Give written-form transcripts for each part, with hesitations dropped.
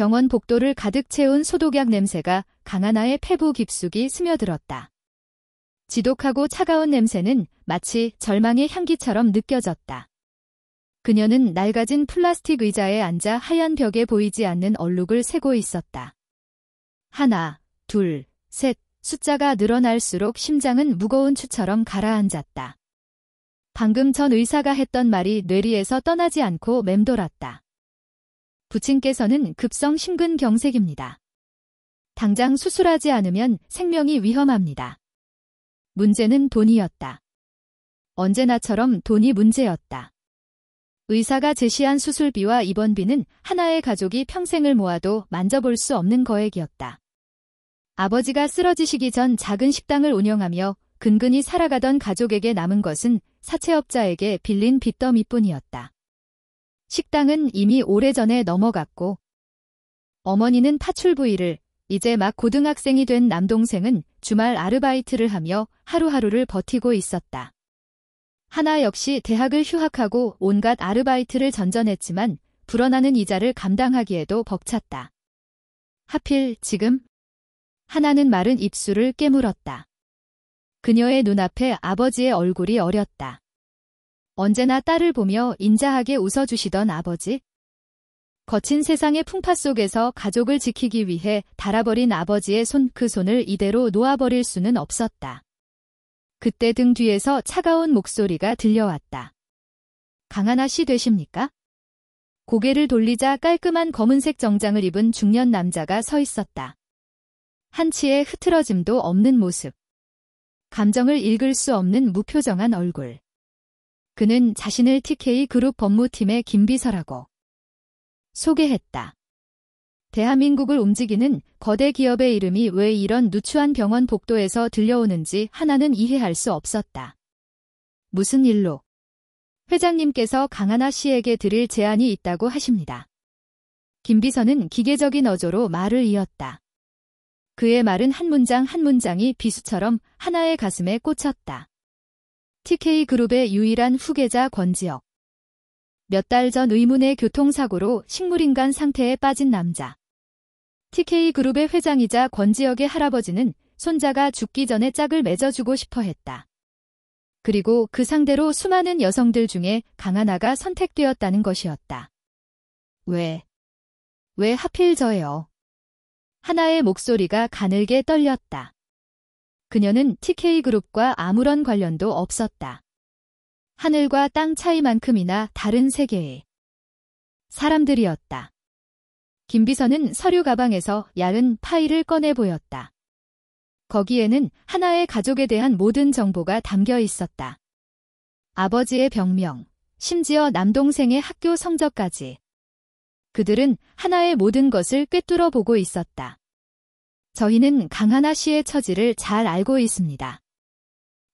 병원 복도를 가득 채운 소독약 냄새가 강하나의 폐부 깊숙이 스며들었다. 지독하고 차가운 냄새는 마치 절망의 향기처럼 느껴졌다. 그녀는 낡아진 플라스틱 의자에 앉아 하얀 벽에 보이지 않는 얼룩을 세고 있었다. 하나, 둘, 셋, 숫자가 늘어날수록 심장은 무거운 추처럼 가라앉았다. 방금 전 의사가 했던 말이 뇌리에서 떠나지 않고 맴돌았다. 부친께서는 급성 심근경색입니다. 당장 수술하지 않으면 생명이 위험합니다. 문제는 돈이었다. 언제나처럼 돈이 문제였다. 의사가 제시한 수술비와 입원비는 하나의 가족이 평생을 모아도 만져볼 수 없는 거액이었다. 아버지가 쓰러지시기 전 작은 식당을 운영하며 근근히 살아가던 가족에게 남은 것은 사채업자에게 빌린 빚더미뿐이었다. 식당은 이미 오래전에 넘어갔고 어머니는 파출부일을, 이제 막 고등학생이 된 남동생은 주말 아르바이트를 하며 하루하루를 버티고 있었다. 하나 역시 대학을 휴학하고 온갖 아르바이트를 전전했지만 불어나는 이자를 감당하기에도 벅찼다. 하필 지금? 하나는 마른 입술을 깨물었다. 그녀의 눈앞에 아버지의 얼굴이 어렸다. 언제나 딸을 보며 인자하게 웃어주시던 아버지? 거친 세상의 풍파 속에서 가족을 지키기 위해 닳아버린 아버지의 그 손을 이대로 놓아버릴 수는 없었다. 그때 등 뒤에서 차가운 목소리가 들려왔다. 강하나 씨 되십니까? 고개를 돌리자 깔끔한 검은색 정장을 입은 중년 남자가 서 있었다. 한치의 흐트러짐도 없는 모습. 감정을 읽을 수 없는 무표정한 얼굴. 그는 자신을 TK그룹 법무팀의 김비서라고 소개했다. 대한민국을 움직이는 거대 기업의 이름이 왜 이런 누추한 병원 복도에서 들려오는지 하나는 이해할 수 없었다. 무슨 일로? 회장님께서 강하나 씨에게 드릴 제안이 있다고 하십니다. 김비서는 기계적인 어조로 말을 이었다. 그의 말은 한 문장 한 문장이 비수처럼 하나의 가슴에 꽂혔다. TK그룹의 유일한 후계자 권지혁. 몇 달 전 의문의 교통사고로 식물인간 상태에 빠진 남자. TK그룹의 회장이자 권지혁의 할아버지는 손자가 죽기 전에 짝을 맺어주고 싶어 했다. 그리고 그 상대로 수많은 여성들 중에 강하나가 선택되었다는 것이었다. 왜 하필 저예요? 하나의 목소리가 가늘게 떨렸다. 그녀는 TK그룹과 아무런 관련도 없었다. 하늘과 땅 차이만큼이나 다른 세계의 사람들이었다. 김비서는 서류 가방에서 야은 파일을 꺼내 보였다. 거기에는 하나의 가족에 대한 모든 정보가 담겨 있었다. 아버지의 병명, 심지어 남동생의 학교 성적까지. 그들은 하나의 모든 것을 꿰뚫어 보고 있었다. 저희는 강하나 씨의 처지를 잘 알고 있습니다.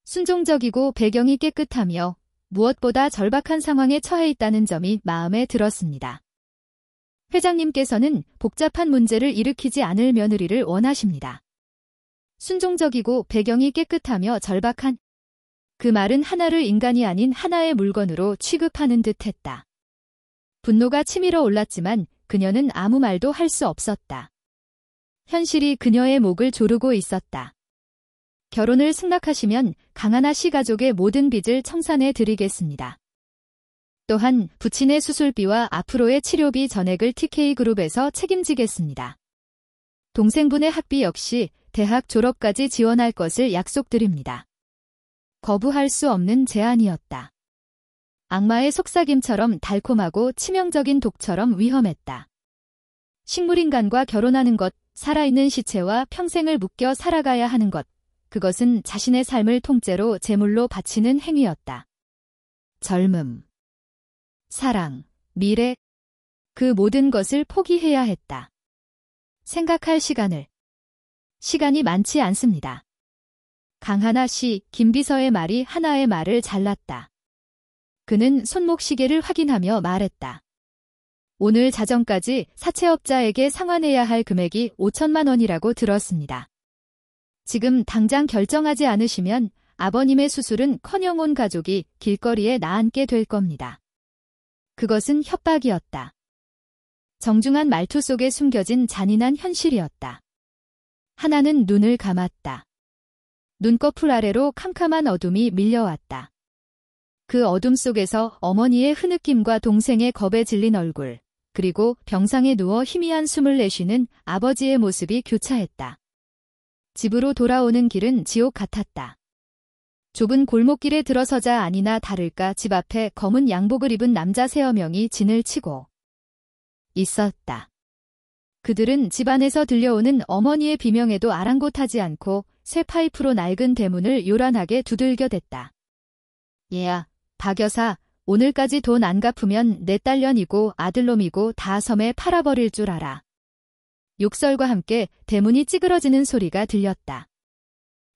순종적이고 배경이 깨끗하며 무엇보다 절박한 상황에 처해 있다는 점이 마음에 들었습니다. 회장님께서는 복잡한 문제를 일으키지 않을 며느리를 원하십니다. 순종적이고 배경이 깨끗하며 절박한 그 말은 하나를 인간이 아닌 하나의 물건으로 취급하는 듯했다. 분노가 치밀어 올랐지만 그녀는 아무 말도 할 수 없었다. 현실이 그녀의 목을 조르고 있었다. 결혼을 승낙하시면 강하나 씨 가족의 모든 빚을 청산해 드리겠습니다. 또한 부친의 수술비와 앞으로의 치료비 전액을 TK그룹에서 책임지겠습니다. 동생분의 학비 역시 대학 졸업까지 지원할 것을 약속드립니다. 거부할 수 없는 제안이었다. 악마의 속삭임처럼 달콤하고 치명적인 독처럼 위험했다. 식물인간과 결혼하는 것, 살아있는 시체와 평생을 묶여 살아가야 하는 것, 그것은 자신의 삶을 통째로 제물로 바치는 행위였다. 젊음, 사랑, 미래, 그 모든 것을 포기해야 했다. 생각할 시간이 많지 않습니다. 강하나 씨, 김비서의 말이 하나의 말을 잘랐다. 그는 손목시계를 확인하며 말했다. 오늘 자정까지 사채업자에게 상환해야 할 금액이 5천만 원이라고 들었습니다. 지금 당장 결정하지 않으시면 아버님의 수술은커녕 온 가족이 길거리에 나앉게 될 겁니다. 그것은 협박이었다. 정중한 말투 속에 숨겨진 잔인한 현실이었다. 하나는 눈을 감았다. 눈꺼풀 아래로 캄캄한 어둠이 밀려왔다. 그 어둠 속에서 어머니의 흐느낌과 동생의 겁에 질린 얼굴, 그리고 병상에 누워 희미한 숨을 내쉬는 아버지의 모습이 교차했다. 집으로 돌아오는 길은 지옥 같았다. 좁은 골목길에 들어서자 아니나 다를까 집 앞에 검은 양복을 입은 남자 3여명이 진을 치고 있었다. 그들은 집 안에서 들려오는 어머니의 비명에도 아랑곳하지 않고 쇠 파이프로 낡은 대문을 요란하게 두들겨댔다. 얘야, 박 여사, 오늘까지 돈 안 갚으면 내 딸년이고 아들놈이고 다 섬에 팔아버릴 줄 알아. 욕설과 함께 대문이 찌그러지는 소리가 들렸다.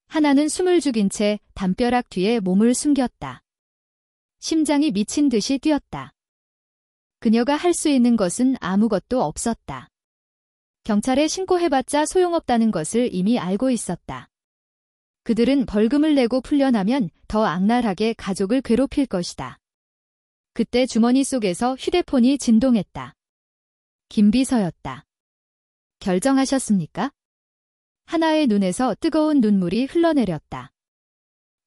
하나는 숨을 죽인 채 담벼락 뒤에 몸을 숨겼다. 심장이 미친 듯이 뛰었다. 그녀가 할 수 있는 것은 아무것도 없었다. 경찰에 신고해봤자 소용없다는 것을 이미 알고 있었다. 그들은 벌금을 내고 풀려나면 더 악랄하게 가족을 괴롭힐 것이다. 그때 주머니 속에서 휴대폰이 진동했다. 김비서였다. 결정하셨습니까? 하나의 눈에서 뜨거운 눈물이 흘러내렸다.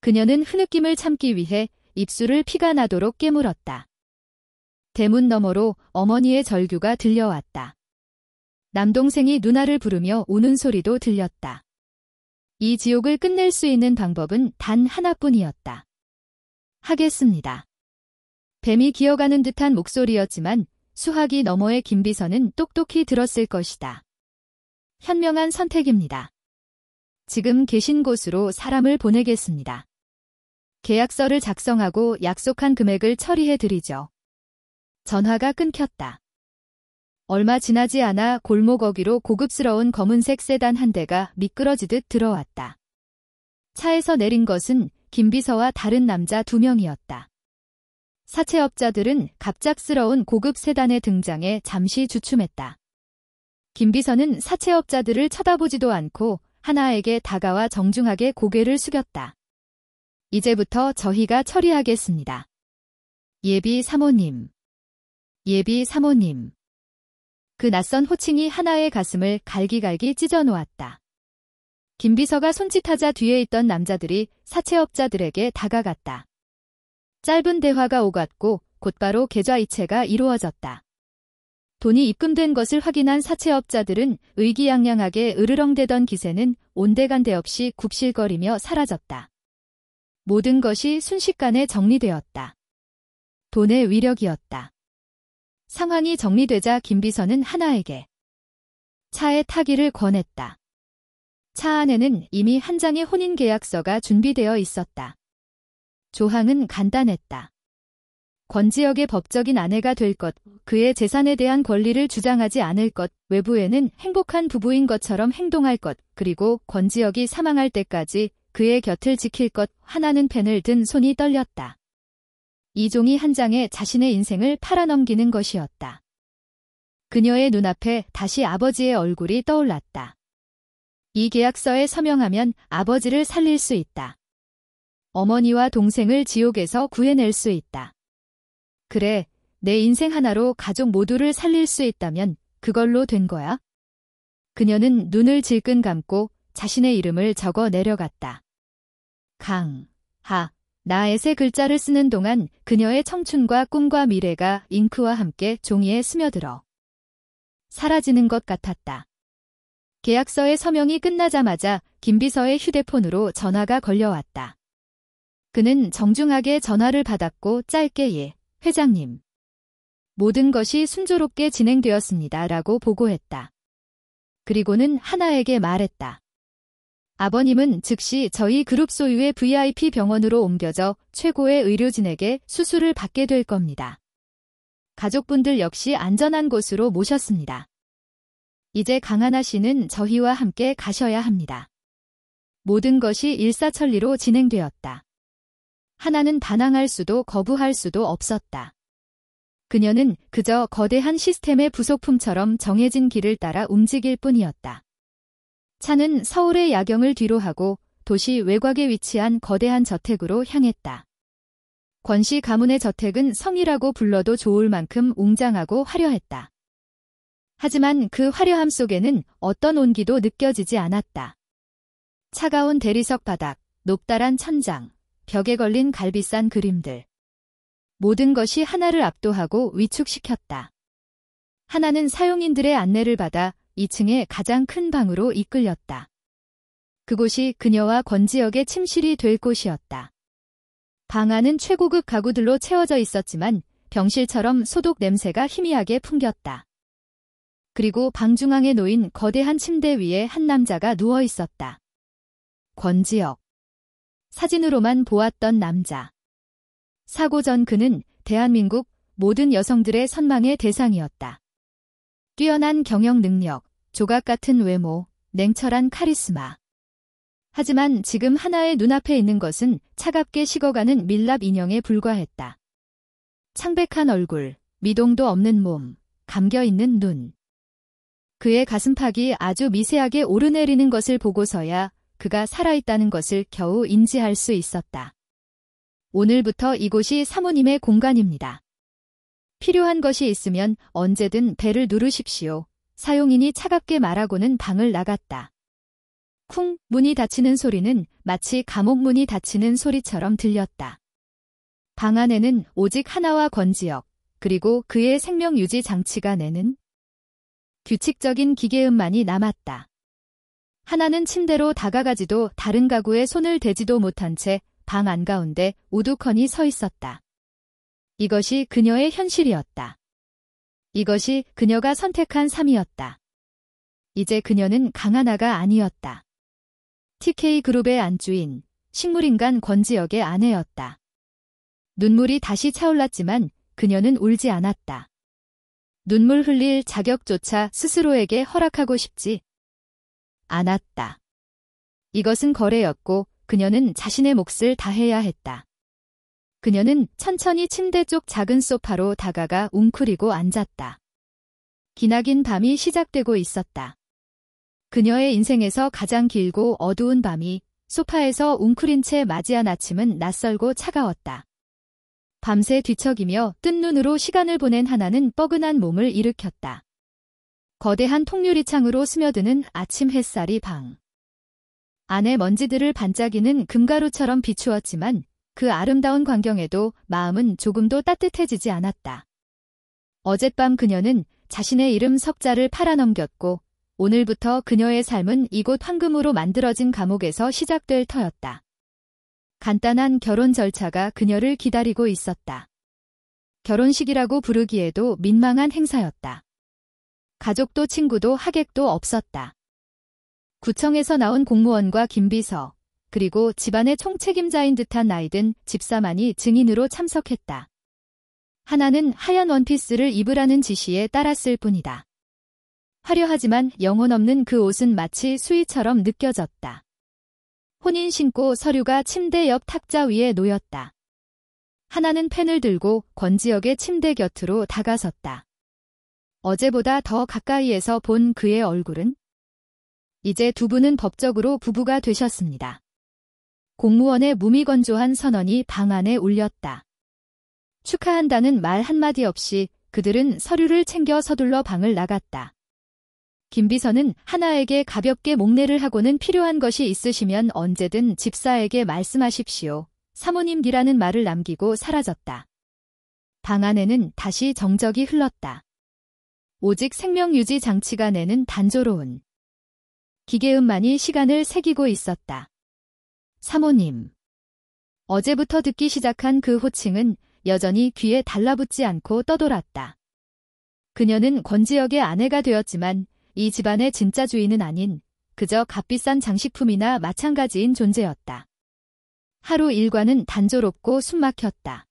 그녀는 흐느낌을 참기 위해 입술을 피가 나도록 깨물었다. 대문 너머로 어머니의 절규가 들려왔다. 남동생이 누나를 부르며 우는 소리도 들렸다. 이 지옥을 끝낼 수 있는 방법은 단 하나뿐이었다. 하겠습니다. 뱀이 기어가는 듯한 목소리였지만 수화기 너머의 김비서는 똑똑히 들었을 것이다. 현명한 선택입니다. 지금 계신 곳으로 사람을 보내겠습니다. 계약서를 작성하고 약속한 금액을 처리해드리죠. 전화가 끊겼다. 얼마 지나지 않아 골목 어귀로 고급스러운 검은색 세단 한 대가 미끄러지듯 들어왔다. 차에서 내린 것은 김비서와 다른 남자 2명이었다. 사채업자들은 갑작스러운 고급 세단의 등장에 잠시 주춤했다. 김비서는 사채업자들을 쳐다보지도 않고 하나에게 다가와 정중하게 고개를 숙였다. 이제부터 저희가 처리하겠습니다. 예비 사모님. 예비 사모님. 그 낯선 호칭이 하나의 가슴을 갈기갈기 찢어놓았다. 김비서가 손짓하자 뒤에 있던 남자들이 사채업자들에게 다가갔다. 짧은 대화가 오갔고 곧바로 계좌이체가 이루어졌다. 돈이 입금된 것을 확인한 사채업자들은 의기양양하게 으르렁대던 기세는 온데간데 없이 굽실거리며 사라졌다. 모든 것이 순식간에 정리되었다. 돈의 위력이었다. 상황이 정리되자 김비서는 하나에게 차에 타기를 권했다. 차 안에는 이미 한 장의 혼인계약서가 준비되어 있었다. 조항은 간단했다. 권지혁의 법적인 아내가 될 것, 그의 재산에 대한 권리를 주장하지 않을 것, 외부에는 행복한 부부인 것처럼 행동할 것, 그리고 권지혁이 사망할 때까지 그의 곁을 지킬 것. 하나는 펜을 든 손이 떨렸다. 이 종이 한 장에 자신의 인생을 팔아넘기는 것이었다. 그녀의 눈앞에 다시 아버지의 얼굴이 떠올랐다. 이 계약서에 서명하면 아버지를 살릴 수 있다. 어머니와 동생을 지옥에서 구해낼 수 있다. 그래, 내 인생 하나로 가족 모두를 살릴 수 있다면 그걸로 된 거야? 그녀는 눈을 질끈 감고 자신의 이름을 적어 내려갔다. 나에세 글자를 쓰는 동안 그녀의 청춘과 꿈과 미래가 잉크와 함께 종이에 스며들어 사라지는 것 같았다. 계약서의 서명이 끝나자마자 김비서의 휴대폰으로 전화가 걸려왔다. 그는 정중하게 전화를 받았고 짧게 예, 회장님. 모든 것이 순조롭게 진행되었습니다. 라고 보고했다. 그리고는 하나에게 말했다. 아버님은 즉시 저희 그룹 소유의 VIP 병원으로 옮겨져 최고의 의료진에게 수술을 받게 될 겁니다. 가족분들 역시 안전한 곳으로 모셨습니다. 이제 강하나 씨는 저희와 함께 가셔야 합니다. 모든 것이 일사천리로 진행되었다. 하나는 반항할 수도 거부할 수도 없었다. 그녀는 그저 거대한 시스템의 부속품처럼 정해진 길을 따라 움직일 뿐이었다. 차는 서울의 야경을 뒤로하고 도시 외곽에 위치한 거대한 저택으로 향했다. 권씨 가문의 저택은 성이라고 불러도 좋을 만큼 웅장하고 화려했다. 하지만 그 화려함 속에는 어떤 온기도 느껴지지 않았다. 차가운 대리석 바닥, 높다란 천장, 벽에 걸린 갈비싼 그림들. 모든 것이 하나를 압도하고 위축시켰다. 하나는 사용인들의 안내를 받아 2층의 가장 큰 방으로 이끌렸다. 그곳이 그녀와 권지혁의 침실이 될 곳이었다. 방 안은 최고급 가구들로 채워져 있었지만 병실처럼 소독 냄새가 희미하게 풍겼다. 그리고 방 중앙에 놓인 거대한 침대 위에 한 남자가 누워 있었다. 권지혁. 사진으로만 보았던 남자. 사고 전 그는 대한민국 모든 여성들의 선망의 대상이었다. 뛰어난 경영 능력, 조각 같은 외모, 냉철한 카리스마. 하지만 지금 하나의 눈앞에 있는 것은 차갑게 식어가는 밀랍 인형에 불과했다. 창백한 얼굴, 미동도 없는 몸, 감겨있는 눈. 그의 가슴팍이 아주 미세하게 오르내리는 것을 보고서야 그가 살아있다는 것을 겨우 인지할 수 있었다. 오늘부터 이곳이 사모님의 공간입니다. 필요한 것이 있으면 언제든 벨을 누르십시오. 사용인이 차갑게 말하고는 방을 나갔다. 쿵, 문이 닫히는 소리는 마치 감옥 문이 닫히는 소리처럼 들렸다. 방 안에는 오직 하나와 권지혁, 그리고 그의 생명 유지 장치가 내는 규칙적인 기계음만이 남았다. 하나는 침대로 다가가지도 다른 가구에 손을 대지도 못한 채 방 안가운데 우두커니 서 있었다. 이것이 그녀의 현실이었다. 이것이 그녀가 선택한 삶이었다. 이제 그녀는 강하나가 아니었다. TK그룹의 안주인, 식물인간 권지혁의 아내였다. 눈물이 다시 차올랐지만 그녀는 울지 않았다. 눈물 흘릴 자격조차 스스로에게 허락하고 싶지 않았다. 이것은 거래였고 그녀는 자신의 몫을 다해야 했다. 그녀는 천천히 침대 쪽 작은 소파로 다가가 웅크리고 앉았다. 기나긴 밤이 시작되고 있었다. 그녀의 인생에서 가장 길고 어두운 밤이 소파에서 웅크린 채 맞이한 아침은 낯설고 차가웠다. 밤새 뒤척이며 뜬 눈으로 시간을 보낸 하나는 뻐근한 몸을 일으켰다. 거대한 통유리창으로 스며드는 아침 햇살이 방 안의 먼지들을 반짝이는 금가루처럼 비추었지만 그 아름다운 광경에도 마음은 조금도 따뜻해지지 않았다. 어젯밤 그녀는 자신의 이름 석자를 팔아넘겼고 오늘부터 그녀의 삶은 이곳 황금으로 만들어진 감옥에서 시작될 터였다. 간단한 결혼 절차가 그녀를 기다리고 있었다. 결혼식이라고 부르기에도 민망한 행사였다. 가족도 친구도 하객도 없었다. 구청에서 나온 공무원과 김비서, 그리고 집안의 총책임자인 듯한 나이든 집사만이 증인으로 참석했다. 하나는 하얀 원피스를 입으라는 지시에 따랐을 뿐이다. 화려하지만 영혼 없는 그 옷은 마치 수의처럼 느껴졌다. 혼인 신고 서류가 침대 옆 탁자 위에 놓였다. 하나는 펜을 들고 권지혁의 침대 곁으로 다가섰다. 어제보다 더 가까이에서 본 그의 얼굴은 이제 두 분은 법적으로 부부가 되셨습니다. 공무원의 무미건조한 선언이 방 안에 울렸다. 축하한다는 말 한마디 없이 그들은 서류를 챙겨 서둘러 방을 나갔다. 김비서는 하나에게 가볍게 목례를 하고는 필요한 것이 있으시면 언제든 집사에게 말씀하십시오. 사모님이라는 말을 남기고 사라졌다. 방 안에는 다시 정적이 흘렀다. 오직 생명유지 장치가 내는 단조로운 기계음만이 시간을 새기고 있었다. 사모님. 어제부터 듣기 시작한 그 호칭은 여전히 귀에 달라붙지 않고 떠돌았다. 그녀는 권지혁의 아내가 되었지만 이 집안의 진짜 주인은 아닌 그저 값비싼 장식품이나 마찬가지인 존재였다. 하루 일과는 단조롭고 숨막혔다.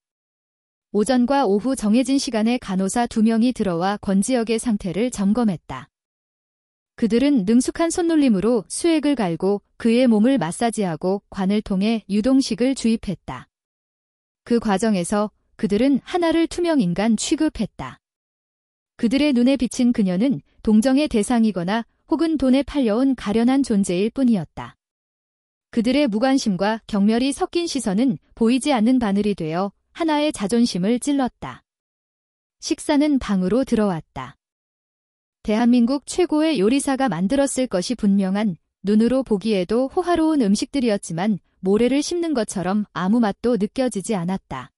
오전과 오후 정해진 시간에 간호사 2명이 들어와 권지혁의 상태를 점검했다. 그들은 능숙한 손놀림으로 수액을 갈고 그의 몸을 마사지하고 관을 통해 유동식을 주입했다. 그 과정에서 그들은 하나를 투명인간 취급했다. 그들의 눈에 비친 그녀는 동정의 대상이거나 혹은 돈에 팔려온 가련한 존재일 뿐이었다. 그들의 무관심과 경멸이 섞인 시선은 보이지 않는 바늘이 되어 하나의 자존심을 찔렀다. 식사는 방으로 들어왔다. 대한민국 최고의 요리사가 만들었을 것이 분명한 눈으로 보기에도 호화로운 음식들이었지만 모래를 씹는 것처럼 아무 맛도 느껴지지 않았다.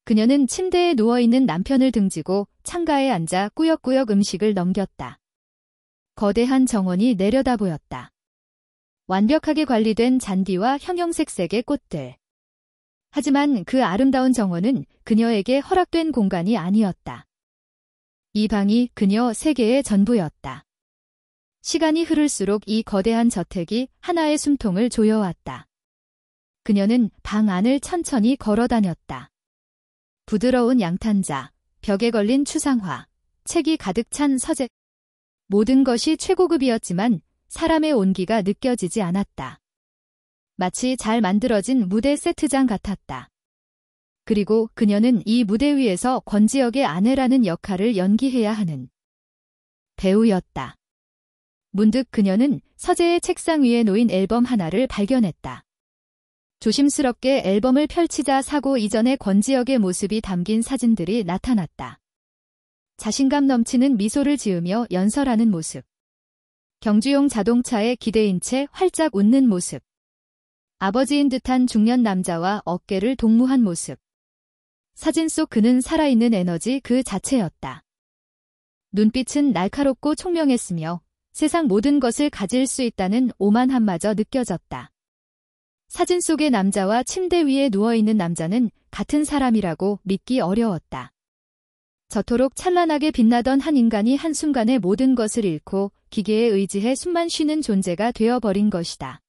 그녀는 침대에 누워있는 남편을 등지고 창가에 앉아 꾸역꾸역 음식을 넘겼다. 거대한 정원이 내려다 보였다. 완벽하게 관리된 잔디와 형형색색의 꽃들. 하지만 그 아름다운 정원은 그녀에게 허락된 공간이 아니었다. 이 방이 그녀 세계의 전부였다. 시간이 흐를수록 이 거대한 저택이 하나의 숨통을 조여왔다. 그녀는 방 안을 천천히 걸어 다녔다. 부드러운 양탄자, 벽에 걸린 추상화, 책이 가득 찬 서재. 모든 것이 최고급이었지만 사람의 온기가 느껴지지 않았다. 마치 잘 만들어진 무대 세트장 같았다. 그리고 그녀는 이 무대 위에서 권지혁의 아내라는 역할을 연기해야 하는 배우였다. 문득 그녀는 서재의 책상 위에 놓인 앨범 하나를 발견했다. 조심스럽게 앨범을 펼치자 사고 이전의 권지혁의 모습이 담긴 사진들이 나타났다. 자신감 넘치는 미소를 지으며 연설하는 모습. 경주용 자동차에 기대인 채 활짝 웃는 모습. 아버지인 듯한 중년 남자와 어깨를 동무한 모습. 사진 속 그는 살아있는 에너지 그 자체였다. 눈빛은 날카롭고 총명했으며 세상 모든 것을 가질 수 있다는 오만함마저 느껴졌다. 사진 속의 남자와 침대 위에 누워있는 남자는 같은 사람이라고 믿기 어려웠다. 저토록 찬란하게 빛나던 한 인간이 한순간에 모든 것을 잃고 기계에 의지해 숨만 쉬는 존재가 되어버린 것이다.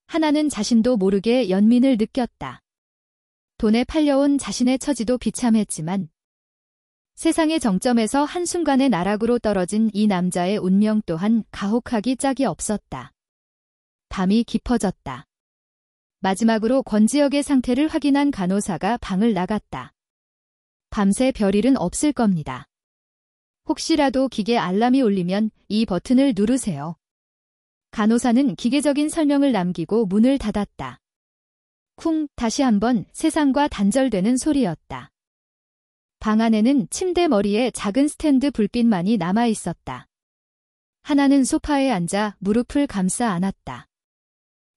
하나는 자신도 모르게 연민을 느꼈다. 돈에 팔려온 자신의 처지도 비참했지만 세상의 정점에서 한순간에 나락으로 떨어진 이 남자의 운명 또한 가혹하기 짝이 없었다. 밤이 깊어졌다. 마지막으로 권지혁의 상태를 확인한 간호사가 방을 나갔다. 밤새 별일은 없을 겁니다. 혹시라도 기계 알람이 울리면 이 버튼을 누르세요. 간호사는 기계적인 설명을 남기고 문을 닫았다. 쿵, 다시 한번 세상과 단절되는 소리였다. 방 안에는 침대 머리에 작은 스탠드 불빛만이 남아 있었다. 하나는 소파에 앉아 무릎을 감싸 안았다.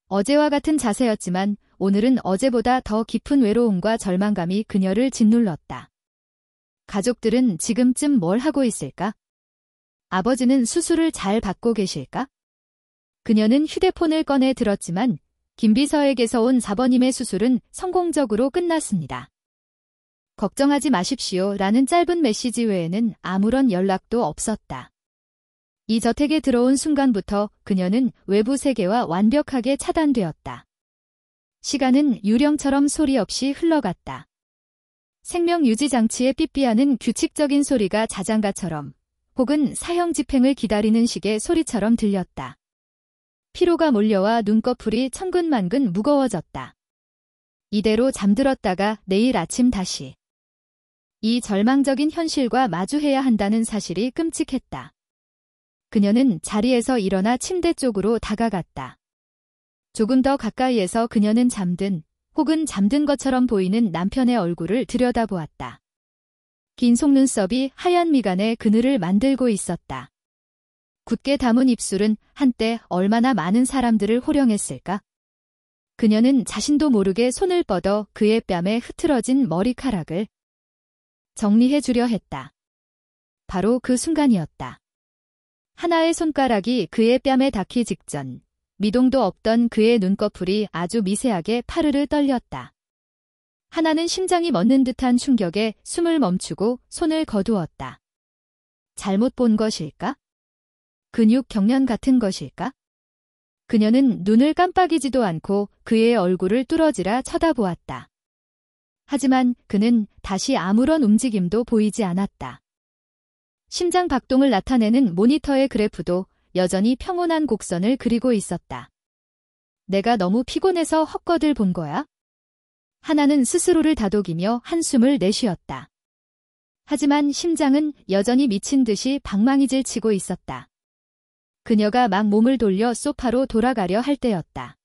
어제와 같은 자세였지만 오늘은 어제보다 더 깊은 외로움과 절망감이 그녀를 짓눌렀다. 가족들은 지금쯤 뭘 하고 있을까? 아버지는 수술을 잘 받고 계실까? 그녀는 휴대폰을 꺼내 들었지만 김비서에게서 온 사번님의 수술은 성공적으로 끝났습니다. 걱정하지 마십시오 라는 짧은 메시지 외에는 아무런 연락도 없었다. 이 저택에 들어온 순간부터 그녀는 외부 세계와 완벽하게 차단되었다. 시간은 유령처럼 소리 없이 흘러갔다. 생명 유지 장치에 삐삐하는 규칙적인 소리가 자장가처럼 혹은 사형 집행을 기다리는 식의 소리처럼 들렸다. 피로가 몰려와 눈꺼풀이 천근만근 무거워졌다. 이대로 잠들었다가 내일 아침 다시. 이 절망적인 현실과 마주해야 한다는 사실이 끔찍했다. 그녀는 자리에서 일어나 침대 쪽으로 다가갔다. 조금 더 가까이에서 그녀는 잠든 혹은 잠든 것처럼 보이는 남편의 얼굴을 들여다보았다. 긴 속눈썹이 하얀 미간에 그늘을 만들고 있었다. 굳게 담은 입술은 한때 얼마나 많은 사람들을 호령했을까? 그녀는 자신도 모르게 손을 뻗어 그의 뺨에 흐트러진 머리카락을 정리해 주려 했다. 바로 그 순간이었다. 하나의 손가락이 그의 뺨에 닿기 직전 미동도 없던 그의 눈꺼풀이 아주 미세하게 파르르 떨렸다. 하나는 심장이 멎는 듯한 충격에 숨을 멈추고 손을 거두었다. 잘못 본 것일까? 근육 경련 같은 것일까? 그녀는 눈을 깜빡이지도 않고 그의 얼굴을 뚫어지라 쳐다보았다. 하지만 그는 다시 아무런 움직임도 보이지 않았다. 심장 박동을 나타내는 모니터의 그래프도 여전히 평온한 곡선을 그리고 있었다. 내가 너무 피곤해서 헛것을 본 거야? 하나는 스스로를 다독이며 한숨을 내쉬었다. 하지만 심장은 여전히 미친 듯이 방망이질 치고 있었다. 그녀가 막 몸을 돌려 소파로 돌아가려 할 때였다.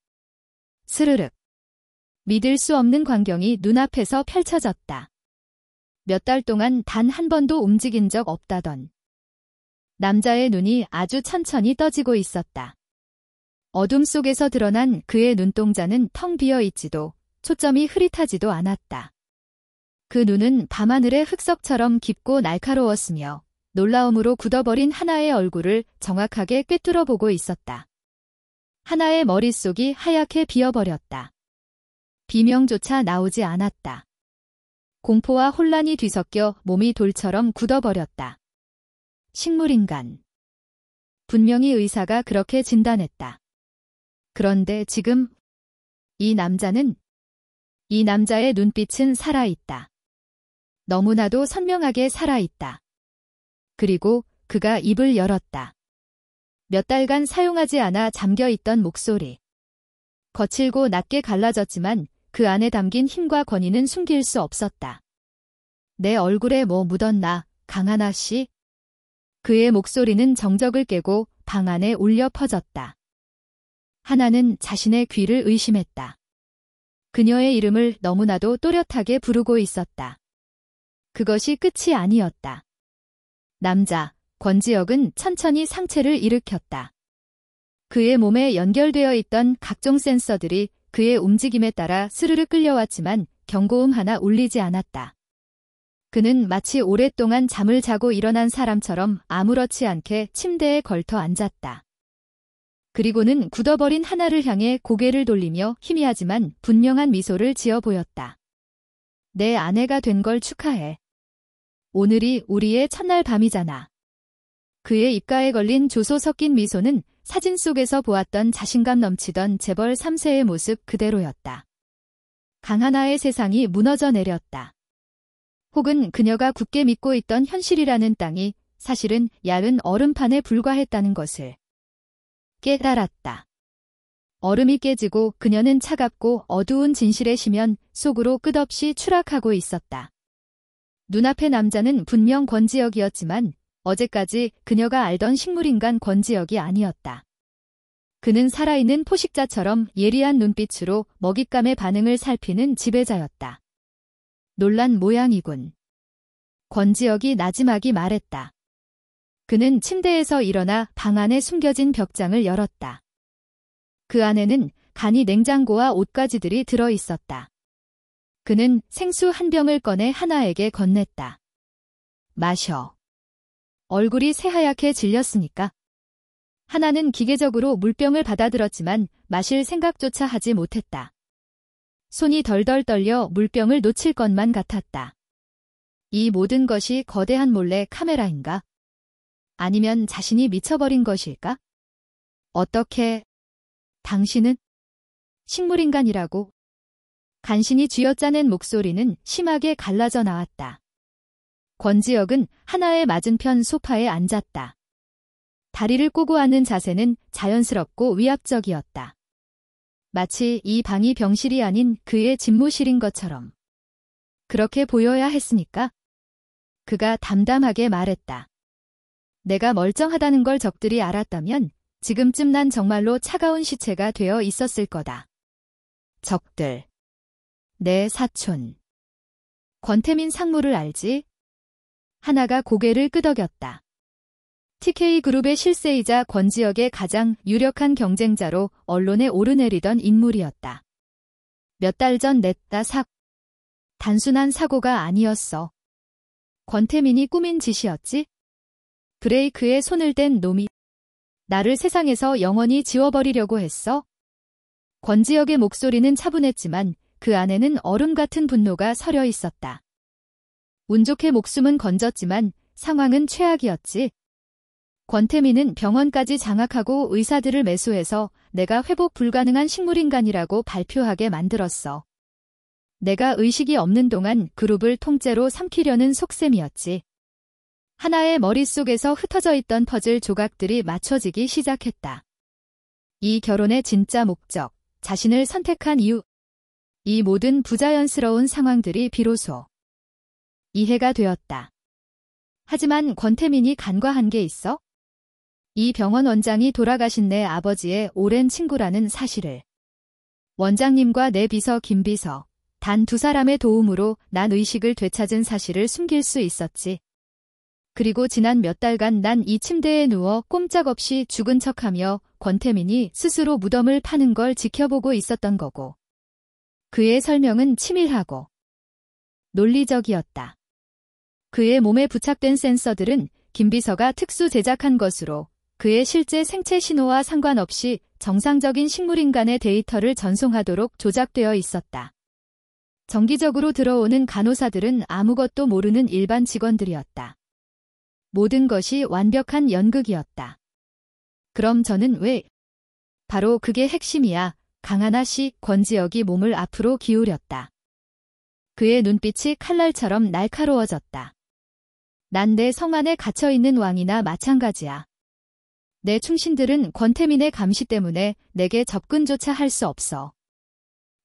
스르륵. 믿을 수 없는 광경이 눈앞에서 펼쳐졌다. 몇 달 동안 단 한 번도 움직인 적 없다던 남자의 눈이 아주 천천히 떠지고 있었다. 어둠 속에서 드러난 그의 눈동자는 텅 비어 있지도 초점이 흐릿하지도 않았다. 그 눈은 밤하늘의 흑석처럼 깊고 날카로웠으며 놀라움으로 굳어버린 하나의 얼굴을 정확하게 꿰뚫어 보고 있었다. 하나의 머릿속이 하얗게 비어버렸다. 비명조차 나오지 않았다. 공포와 혼란이 뒤섞여 몸이 돌처럼 굳어버렸다. 식물인간. 분명히 의사가 그렇게 진단했다. 그런데 지금 이 남자의 눈빛은 살아있다. 너무나도 선명하게 살아있다. 그리고 그가 입을 열었다. 몇 달간 사용하지 않아 잠겨있던 목소리. 거칠고 낮게 갈라졌지만 그 안에 담긴 힘과 권위는 숨길 수 없었다. 내 얼굴에 뭐 묻었나, 강하나 씨? 그의 목소리는 정적을 깨고 방 안에 울려 퍼졌다. 하나는 자신의 귀를 의심했다. 그녀의 이름을 너무나도 또렷하게 부르고 있었다. 그것이 끝이 아니었다. 남자, 권지혁은 천천히 상체를 일으켰다. 그의 몸에 연결되어 있던 각종 센서들이 그의 움직임에 따라 스르르 끌려왔지만 경고음 하나 울리지 않았다. 그는 마치 오랫동안 잠을 자고 일어난 사람처럼 아무렇지 않게 침대에 걸터 앉았다. 그리고는 굳어버린 하나를 향해 고개를 돌리며 희미하지만 분명한 미소를 지어 보였다. 내 아내가 된 걸 축하해. 오늘이 우리의 첫날 밤이잖아. 그의 입가에 걸린 조소 섞인 미소는 사진 속에서 보았던 자신감 넘치던 재벌 3세의 모습 그대로였다. 강하나의 세상이 무너져 내렸다. 혹은 그녀가 굳게 믿고 있던 현실이라는 땅이 사실은 얇은 얼음판에 불과했다는 것을 깨달았다. 얼음이 깨지고 그녀는 차갑고 어두운 진실의 심연 속으로 끝없이 추락하고 있었다. 눈앞의 남자는 분명 권지혁이었지만 어제까지 그녀가 알던 식물인간 권지혁이 아니었다. 그는 살아있는 포식자처럼 예리한 눈빛으로 먹잇감의 반응을 살피는 지배자였다. 놀란 모양이군. 권지혁이 나지막이 말했다. 그는 침대에서 일어나 방 안에 숨겨진 벽장을 열었다. 그 안에는 간이 냉장고와 옷가지들이 들어 있었다. 그는 생수 한 병을 꺼내 하나에게 건넸다. 마셔. 얼굴이 새하얗게 질렸으니까. 하나는 기계적으로 물병을 받아들었지만 마실 생각조차 하지 못했다. 손이 덜덜 떨려 물병을 놓칠 것만 같았다. 이 모든 것이 거대한 몰래 카메라인가? 아니면 자신이 미쳐버린 것일까? 어떻게... 당신은? 식물인간이라고? 간신히 쥐어짜낸 목소리는 심하게 갈라져 나왔다. 권지혁은 하나의 맞은편 소파에 앉았다. 다리를 꼬고 앉는 자세는 자연스럽고 위압적이었다. 마치 이 방이 병실이 아닌 그의 집무실인 것처럼. 그렇게 보여야 했으니까? 그가 담담하게 말했다. 내가 멀쩡하다는 걸 적들이 알았다면 지금쯤 난 정말로 차가운 시체가 되어 있었을 거다. 적들. 내 사촌. 권태민 상무를 알지? 하나가 고개를 끄덕였다. TK그룹의 실세이자 권지혁의 가장 유력한 경쟁자로 언론에 오르내리던 인물이었다. 몇 달 전 냈다 단순한 사고가 아니었어. 권태민이 꾸민 짓이었지? 브레이크에 손을 댄 놈이 나를 세상에서 영원히 지워버리려고 했어? 권지혁의 목소리는 차분했지만 그 안에는 얼음 같은 분노가 서려 있었다. 운 좋게 목숨은 건졌지만 상황은 최악이었지. 권태민은 병원까지 장악하고 의사들을 매수해서 내가 회복 불가능한 식물인간이라고 발표하게 만들었어. 내가 의식이 없는 동안 그룹을 통째로 삼키려는 속셈이었지. 하나의 머릿속에서 흩어져 있던 퍼즐 조각들이 맞춰지기 시작했다. 이 결혼의 진짜 목적, 자신을 선택한 이유, 이 모든 부자연스러운 상황들이 비로소 이해가 되었다. 하지만 권태민이 간과한 게 있어? 이 병원 원장이 돌아가신 내 아버지의 오랜 친구라는 사실을. 원장님과 내 비서 김비서, 단 두 사람의 도움으로 난 의식을 되찾은 사실을 숨길 수 있었지. 그리고 지난 몇 달간 난 이 침대에 누워 꼼짝없이 죽은 척하며 권태민이 스스로 무덤을 파는 걸 지켜보고 있었던 거고. 그의 설명은 치밀하고 논리적이었다. 그의 몸에 부착된 센서들은 김비서가 특수 제작한 것으로 그의 실제 생체 신호와 상관없이 정상적인 식물인간의 데이터를 전송하도록 조작되어 있었다. 정기적으로 들어오는 간호사들은 아무것도 모르는 일반 직원들이었다. 모든 것이 완벽한 연극이었다. 그럼 저는 왜? 바로 그게 핵심이야. 강하나 씨, 권지혁이 몸을 앞으로 기울였다. 그의 눈빛이 칼날처럼 날카로워졌다. 난 내 성 안에 갇혀있는 왕이나 마찬가지야. 내 충신들은 권태민의 감시 때문에 내게 접근조차 할 수 없어.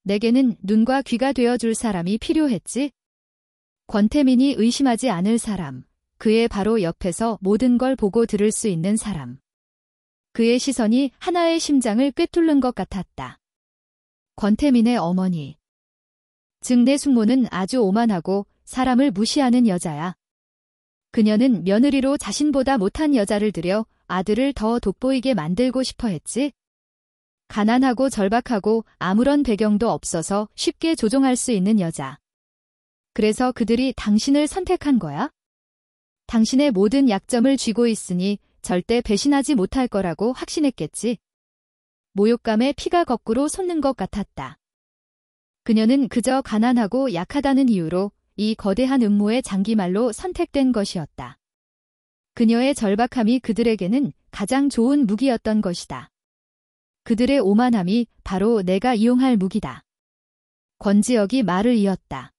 내게는 눈과 귀가 되어줄 사람이 필요했지. 권태민이 의심하지 않을 사람, 그의 바로 옆에서 모든 걸 보고 들을 수 있는 사람. 그의 시선이 하나의 심장을 꿰뚫는 것 같았다. 권태민의 어머니. 즉 내 숙모는 아주 오만하고 사람을 무시하는 여자야. 그녀는 며느리로 자신보다 못한 여자를 들여 아들을 더 돋보이게 만들고 싶어 했지. 가난하고 절박하고 아무런 배경도 없어서 쉽게 조종할 수 있는 여자. 그래서 그들이 당신을 선택한 거야? 당신의 모든 약점을 쥐고 있으니 절대 배신하지 못할 거라고 확신했겠지. 모욕감에 피가 거꾸로 솟는 것 같았다. 그녀는 그저 가난하고 약하다는 이유로 이 거대한 음모의 장기말로 선택된 것이었다. 그녀의 절박함이 그들에게는 가장 좋은 무기였던 것이다. 그들의 오만함이 바로 내가 이용할 무기다. 권지혁이 말을 이었다.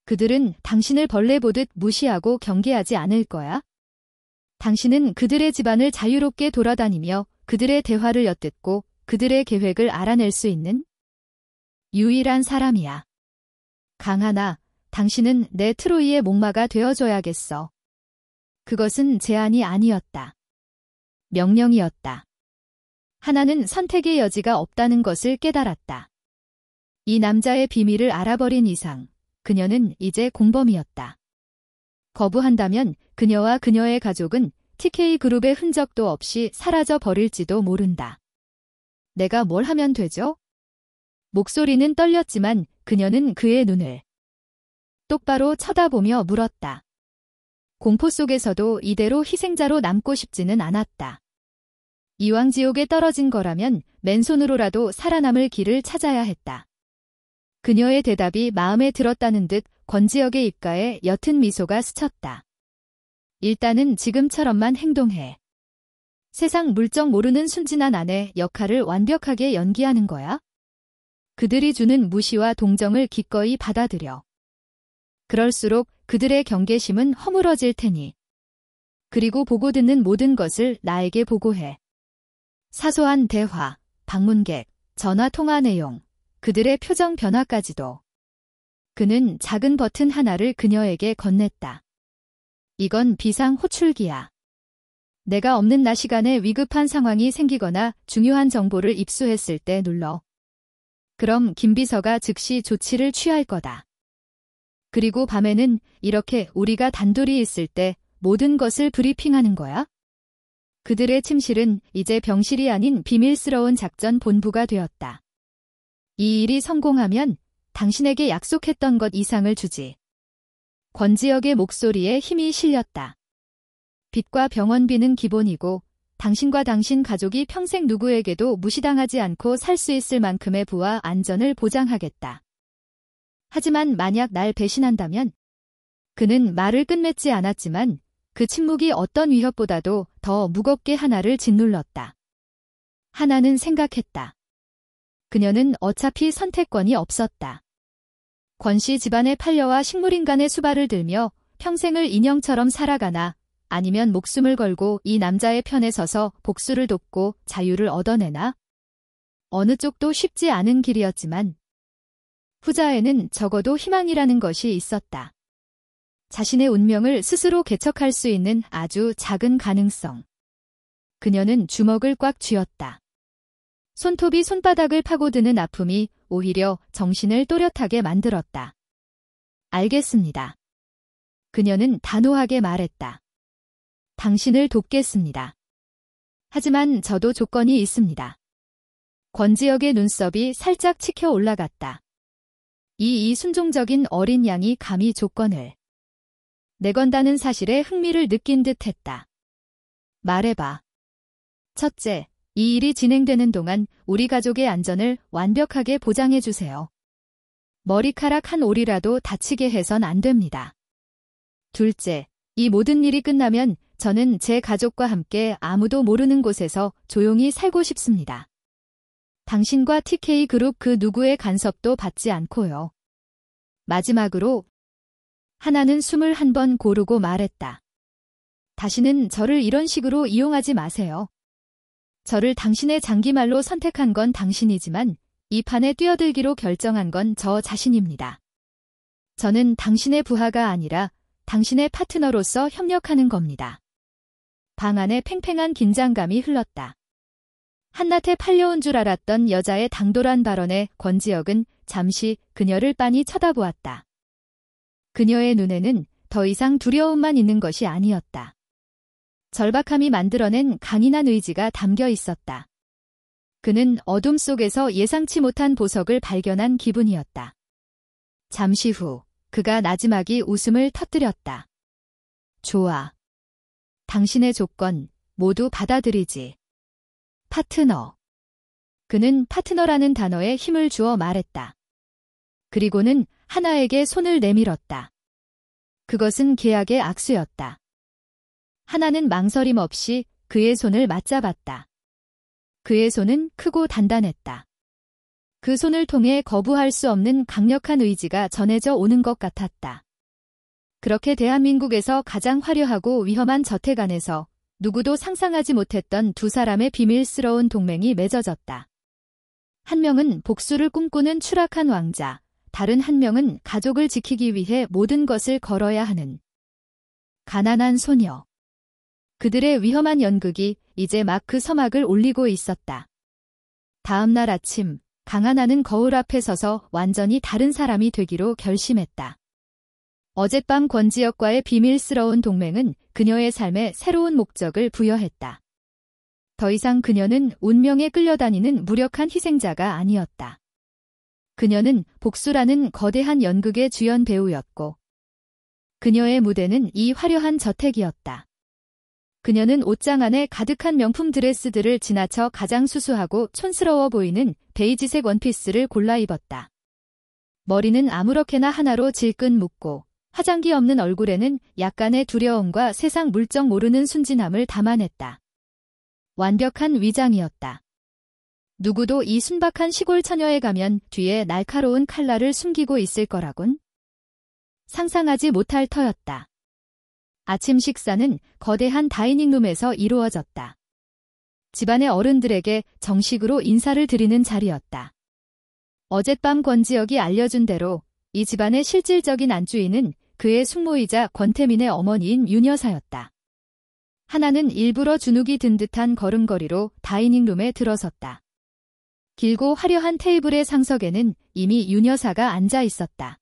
그들은 당신을 벌레 보듯 무시하고 경계하지 않을 거야? 당신은 그들의 집안을 자유롭게 돌아다니며 그들의 대화를 엿듣고 그들의 계획을 알아낼 수 있는 유일한 사람이야. 강하나, 당신은 내 트로이의 목마가 되어줘야겠어. 그것은 제안이 아니었다. 명령이었다. 하나는 선택의 여지가 없다는 것을 깨달았다. 이 남자의 비밀을 알아버린 이상, 그녀는 이제 공범이었다. 거부한다면 그녀와 그녀의 가족은 TK그룹의 흔적도 없이 사라져 버릴지도 모른다. 내가 뭘 하면 되죠? 목소리는 떨렸지만 그녀는 그의 눈을 똑바로 쳐다보며 물었다. 공포 속에서도 이대로 희생자로 남고 싶지는 않았다. 이왕 지옥에 떨어진 거라면 맨손으로라도 살아남을 길을 찾아야 했다. 그녀의 대답이 마음에 들었다는 듯 권지혁의 입가에 옅은 미소가 스쳤다. 일단은 지금처럼만 행동해. 세상 물정 모르는 순진한 아내 역할을 완벽하게 연기하는 거야? 그들이 주는 무시와 동정을 기꺼이 받아들여. 그럴수록 그들의 경계심은 허물어질 테니. 그리고 보고 듣는 모든 것을 나에게 보고해. 사소한 대화, 방문객, 전화통화 내용, 그들의 표정 변화까지도. 그는 작은 버튼 하나를 그녀에게 건넸다. 이건 비상 호출기야. 내가 없는 낮 시간에 위급한 상황이 생기거나 중요한 정보를 입수했을 때 눌러. 그럼 김비서가 즉시 조치를 취할 거다. 그리고 밤에는 이렇게 우리가 단둘이 있을 때 모든 것을 브리핑하는 거야? 그들의 침실은 이제 병실이 아닌 비밀스러운 작전 본부가 되었다. 이 일이 성공하면 당신에게 약속했던 것 이상을 주지. 권지혁의 목소리에 힘이 실렸다. 빚과 병원비는 기본이고 당신과 당신 가족이 평생 누구에게도 무시당하지 않고 살 수 있을 만큼의 부와 안전을 보장하겠다. 하지만 만약 날 배신한다면? 그는 말을 끝맺지 않았지만 그 침묵이 어떤 위협보다도 더 무겁게 하나를 짓눌렀다. 하나는 생각했다. 그녀는 어차피 선택권이 없었다. 권씨 집안의 판려와 식물인간의 수발을 들며 평생을 인형처럼 살아가나 아니면 목숨을 걸고 이 남자의 편에 서서 복수를 돕고 자유를 얻어내나? 어느 쪽도 쉽지 않은 길이었지만 후자에는 적어도 희망이라는 것이 있었다. 자신의 운명을 스스로 개척할 수 있는 아주 작은 가능성. 그녀는 주먹을 꽉 쥐었다. 손톱이 손바닥을 파고드는 아픔이 오히려 정신을 또렷하게 만들었다. 알겠습니다. 그녀는 단호하게 말했다. 당신을 돕겠습니다. 하지만 저도 조건이 있습니다. 권지혁의 눈썹이 살짝 치켜 올라갔다. 이 순종적인 어린 양이 감히 조건을 내건다는 사실에 흥미를 느낀 듯 했다. 말해봐. 첫째, 이 일이 진행되는 동안 우리 가족의 안전을 완벽하게 보장해주세요. 머리카락 한 올이라도 다치게 해선 안 됩니다. 둘째, 이 모든 일이 끝나면 저는 제 가족과 함께 아무도 모르는 곳에서 조용히 살고 싶습니다. 당신과 TK그룹 그 누구의 간섭도 받지 않고요. 마지막으로 하나는 숨을 한 번 고르고 말했다. 다시는 저를 이런 식으로 이용하지 마세요. 저를 당신의 장기말로 선택한 건 당신이지만 이 판에 뛰어들기로 결정한 건 저 자신입니다. 저는 당신의 부하가 아니라 당신의 파트너로서 협력하는 겁니다. 방 안에 팽팽한 긴장감이 흘렀다. 한낱에 팔려온 줄 알았던 여자의 당돌한 발언에 권지혁은 잠시 그녀를 빤히 쳐다보았다. 그녀의 눈에는 더 이상 두려움만 있는 것이 아니었다. 절박함이 만들어낸 강인한 의지가 담겨 있었다. 그는 어둠 속에서 예상치 못한 보석을 발견한 기분이었다. 잠시 후 그가 나지막이 웃음을 터뜨렸다. 좋아. 당신의 조건 모두 받아들이지. 파트너. 그는 파트너라는 단어에 힘을 주어 말했다. 그리고는 하나에게 손을 내밀었다. 그것은 계약의 악수였다. 하나는 망설임 없이 그의 손을 맞잡았다. 그의 손은 크고 단단했다. 그 손을 통해 거부할 수 없는 강력한 의지가 전해져 오는 것 같았다. 그렇게 대한민국에서 가장 화려하고 위험한 저택 안에서 누구도 상상하지 못했던 두 사람의 비밀스러운 동맹이 맺어졌다. 한 명은 복수를 꿈꾸는 추락한 왕자, 다른 한 명은 가족을 지키기 위해 모든 것을 걸어야 하는 가난한 소녀. 그들의 위험한 연극이 이제 막 그 서막을 올리고 있었다. 다음 날 아침, 강하나는 거울 앞에 서서 완전히 다른 사람이 되기로 결심했다. 어젯밤 권지혁과의 비밀스러운 동맹은 그녀의 삶에 새로운 목적을 부여했다. 더 이상 그녀는 운명에 끌려다니는 무력한 희생자가 아니었다. 그녀는 복수라는 거대한 연극의 주연 배우였고 그녀의 무대는 이 화려한 저택이었다. 그녀는 옷장 안에 가득한 명품 드레스들을 지나쳐 가장 수수하고 촌스러워 보이는 베이지색 원피스를 골라 입었다. 머리는 아무렇게나 하나로 질끈 묶고 화장기 없는 얼굴에는 약간의 두려움과 세상 물정 모르는 순진함을 담아냈다. 완벽한 위장이었다. 누구도 이 순박한 시골 처녀에 가면 뒤에 날카로운 칼날을 숨기고 있을 거라곤 상상하지 못할 터였다. 아침 식사는 거대한 다이닝룸에서 이루어졌다. 집안의 어른들에게 정식으로 인사를 드리는 자리였다. 어젯밤 권지혁이 알려준 대로 이 집안의 실질적인 안주인은 그의 숙모이자 권태민의 어머니인 윤 여사였다. 하나는 일부러 주눅이 든 듯한 걸음걸이로 다이닝룸에 들어섰다. 길고 화려한 테이블의 상석에는 이미 윤 여사가 앉아 있었다.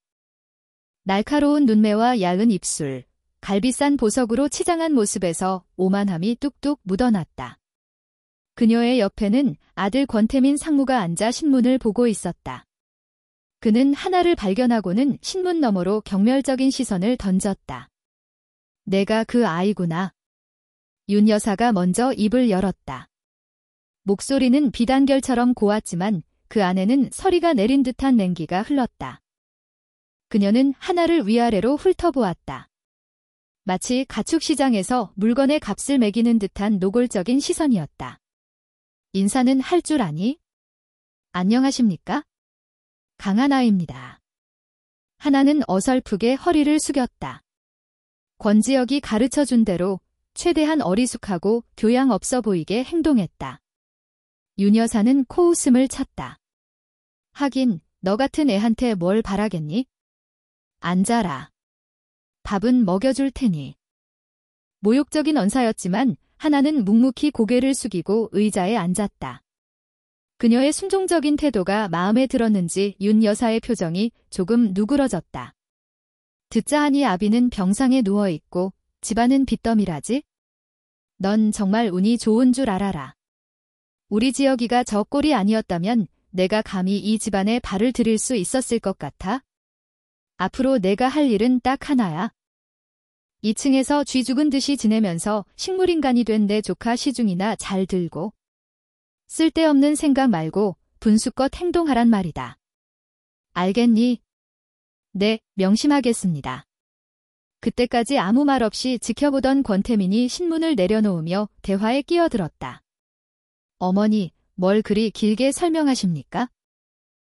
날카로운 눈매와 야은 입술, 갈비싼 보석으로 치장한 모습에서 오만함이 뚝뚝 묻어났다. 그녀의 옆에는 아들 권태민 상무가 앉아 신문을 보고 있었다. 그는 하나를 발견하고는 신문 너머로 경멸적인 시선을 던졌다. 내가 그 아이구나. 윤 여사가 먼저 입을 열었다. 목소리는 비단결처럼 고왔지만 그 안에는 서리가 내린 듯한 냉기가 흘렀다. 그녀는 하나를 위아래로 훑어보았다. 마치 가축시장에서 물건의 값을 매기는 듯한 노골적인 시선이었다. 인사는 할 줄 아니? 안녕하십니까? 강하나입니다. 하나는 어설프게 허리를 숙였다. 권지혁이 가르쳐준 대로 최대한 어리숙하고 교양 없어 보이게 행동했다. 윤 여사는 코웃음을 쳤다. 하긴 너 같은 애한테 뭘 바라겠니? 앉아라. 밥은 먹여줄 테니. 모욕적인 언사였지만 하나는 묵묵히 고개를 숙이고 의자에 앉았다. 그녀의 순종적인 태도가 마음에 들었는지 윤 여사의 표정이 조금 누그러졌다. 듣자 하니 아비는 병상에 누워있고 집안은 빚더미라지? 넌 정말 운이 좋은 줄 알아라. 우리 지역이가 저 꼴이 아니었다면 내가 감히 이 집안에 발을 들일 수 있었을 것 같아? 앞으로 내가 할 일은 딱 하나야. 2층에서 쥐 죽은 듯이 지내면서 식물인간이 된 내 조카 시중이나 잘 들고. 쓸데없는 생각 말고 분수껏 행동하란 말이다. 알겠니? 네, 명심하겠습니다. 그때까지 아무 말 없이 지켜보던 권태민이 신문을 내려놓으며 대화에 끼어들었다. 어머니, 뭘 그리 길게 설명하십니까?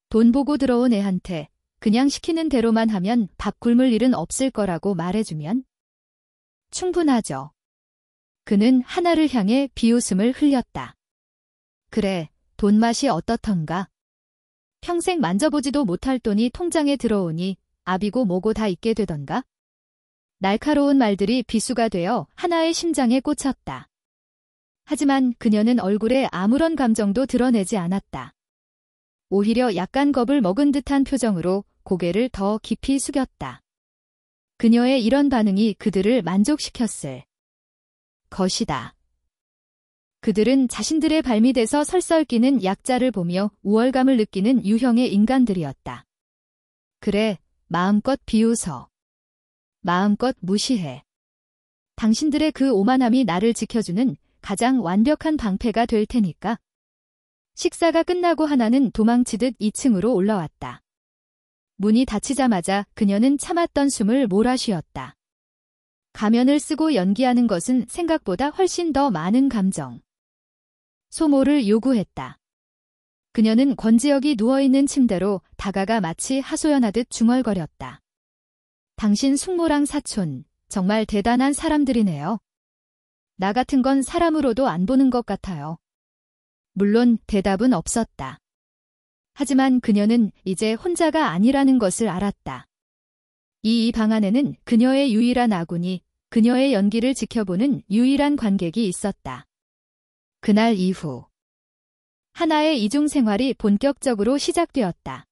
돈 보고 들어온 애한테 그냥 시키는 대로만 하면 밥 굶을 일은 없을 거라고 말해주면? 충분하죠. 그는 하나를 향해 비웃음을 흘렸다. 그래, 돈 맛이 어떻던가? 평생 만져보지도 못할 돈이 통장에 들어오니 압이고 뭐고 다 있게 되던가? 날카로운 말들이 비수가 되어 하나의 심장에 꽂혔다. 하지만 그녀는 얼굴에 아무런 감정도 드러내지 않았다. 오히려 약간 겁을 먹은 듯한 표정으로 고개를 더 깊이 숙였다. 그녀의 이런 반응이 그들을 만족시켰을 것이다. 그들은 자신들의 발밑에서 설설끼는 약자를 보며 우월감을 느끼는 유형의 인간들이었다. 그래, 마음껏 비웃어. 마음껏 무시해. 당신들의 그 오만함이 나를 지켜주는 가장 완벽한 방패가 될 테니까. 식사가 끝나고 하나는 도망치듯 2층으로 올라왔다. 문이 닫히자마자 그녀는 참았던 숨을 몰아쉬었다. 가면을 쓰고 연기하는 것은 생각보다 훨씬 더 많은 감정. 소모를 요구했다. 그녀는 권지혁이 누워있는 침대로 다가가 마치 하소연하듯 중얼거렸다. 당신 숙모랑 사촌, 정말 대단한 사람들이네요. 나 같은 건 사람으로도 안 보는 것 같아요. 물론 대답은 없었다. 하지만 그녀는 이제 혼자가 아니라는 것을 알았다. 이 방 안에는 그녀의 유일한 아군이, 그녀의 연기를 지켜보는 유일한 관객이 있었다. 그날 이후 하나의 이중 생활이 본격적으로 시작되었다.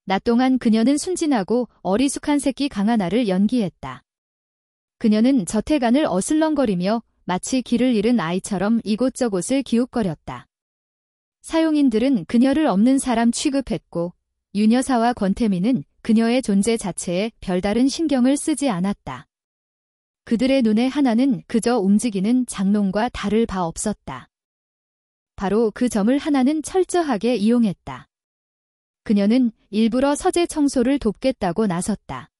낮 동안 그녀는 순진하고 어리숙한 새끼 강하나를 연기했다. 그녀는 저태간을 어슬렁거리며 마치 길을 잃은 아이처럼 이곳저곳을 기웃거렸다. 사용인들은 그녀를 없는 사람 취급했고 윤여사와 권태민은 그녀의 존재 자체에 별다른 신경을 쓰지 않았다. 그들의 눈에 하나는 그저 움직이는 장롱과 다를 바 없었다. 바로 그 점을 하나는 철저하게 이용했다. 그녀는 일부러 서재 청소를 돕겠다고 나섰다.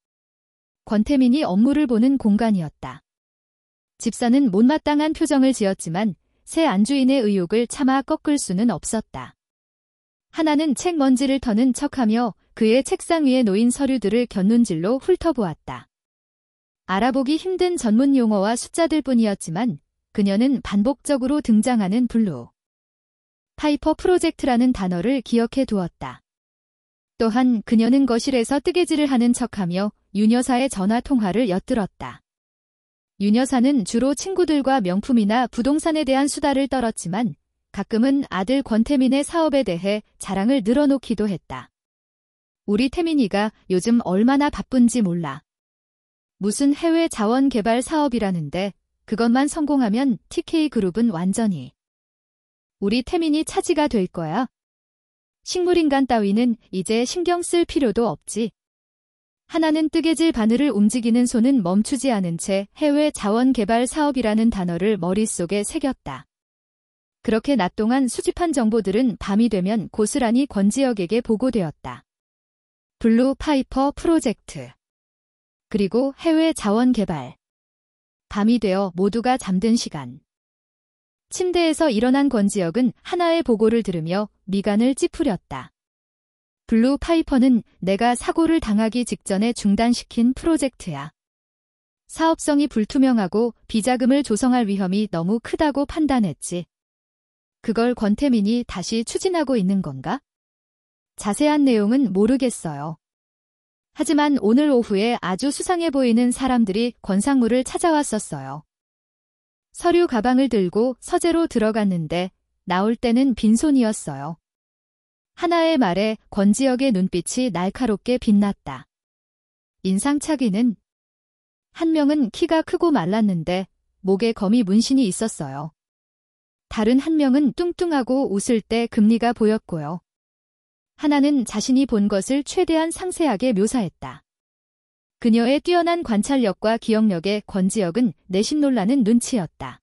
권태민이 업무를 보는 공간이었다. 집사는 못마땅한 표정을 지었지만 새 안주인의 의욕을 차마 꺾을 수는 없었다. 하나는 책 먼지를 터는 척하며 그의 책상 위에 놓인 서류들을 곁눈질로 훑어보았다. 알아보기 힘든 전문 용어와 숫자들 뿐이었지만 그녀는 반복적으로 등장하는 블루 파이퍼 프로젝트라는 단어를 기억해 두었다. 또한 그녀는 거실에서 뜨개질을 하는 척하며 윤여사의 전화 통화를 엿들었다. 윤여사는 주로 친구들과 명품이나 부동산에 대한 수다를 떨었지만 가끔은 아들 권태민의 사업에 대해 자랑을 늘어놓기도 했다. 우리 태민이가 요즘 얼마나 바쁜지 몰라. 무슨 해외 자원 개발 사업이라는데 그것만 성공하면 TK그룹은 완전히 우리 태민이 차지가 될 거야. 식물인간 따위는 이제 신경 쓸 필요도 없지. 하나는 뜨개질 바늘을 움직이는 손은 멈추지 않은 채 해외 자원 개발 사업이라는 단어를 머릿속에 새겼다. 그렇게 낮 동안 수집한 정보들은 밤이 되면 고스란히 권지혁에게 보고되었다. 블루 파이퍼 프로젝트. 그리고 해외 자원 개발. 밤이 되어 모두가 잠든 시간. 침대에서 일어난 권지혁은 하나의 보고를 들으며 미간을 찌푸렸다. 블루 파이퍼는 내가 사고를 당하기 직전에 중단시킨 프로젝트야. 사업성이 불투명하고 비자금을 조성할 위험이 너무 크다고 판단했지. 그걸 권태민이 다시 추진하고 있는 건가? 자세한 내용은 모르겠어요. 하지만 오늘 오후에 아주 수상해 보이는 사람들이 권상무를 찾아왔었어요. 서류 가방을 들고 서재로 들어갔는데 나올 때는 빈손이었어요. 하나의 말에 권지혁의 눈빛이 날카롭게 빛났다. 인상착의는 한 명은 키가 크고 말랐는데 목에 거미 문신이 있었어요. 다른 한 명은 뚱뚱하고 웃을 때 금리가 보였고요. 하나는 자신이 본 것을 최대한 상세하게 묘사했다. 그녀의 뛰어난 관찰력과 기억력에 권지혁은 내심 놀라는 눈치였다.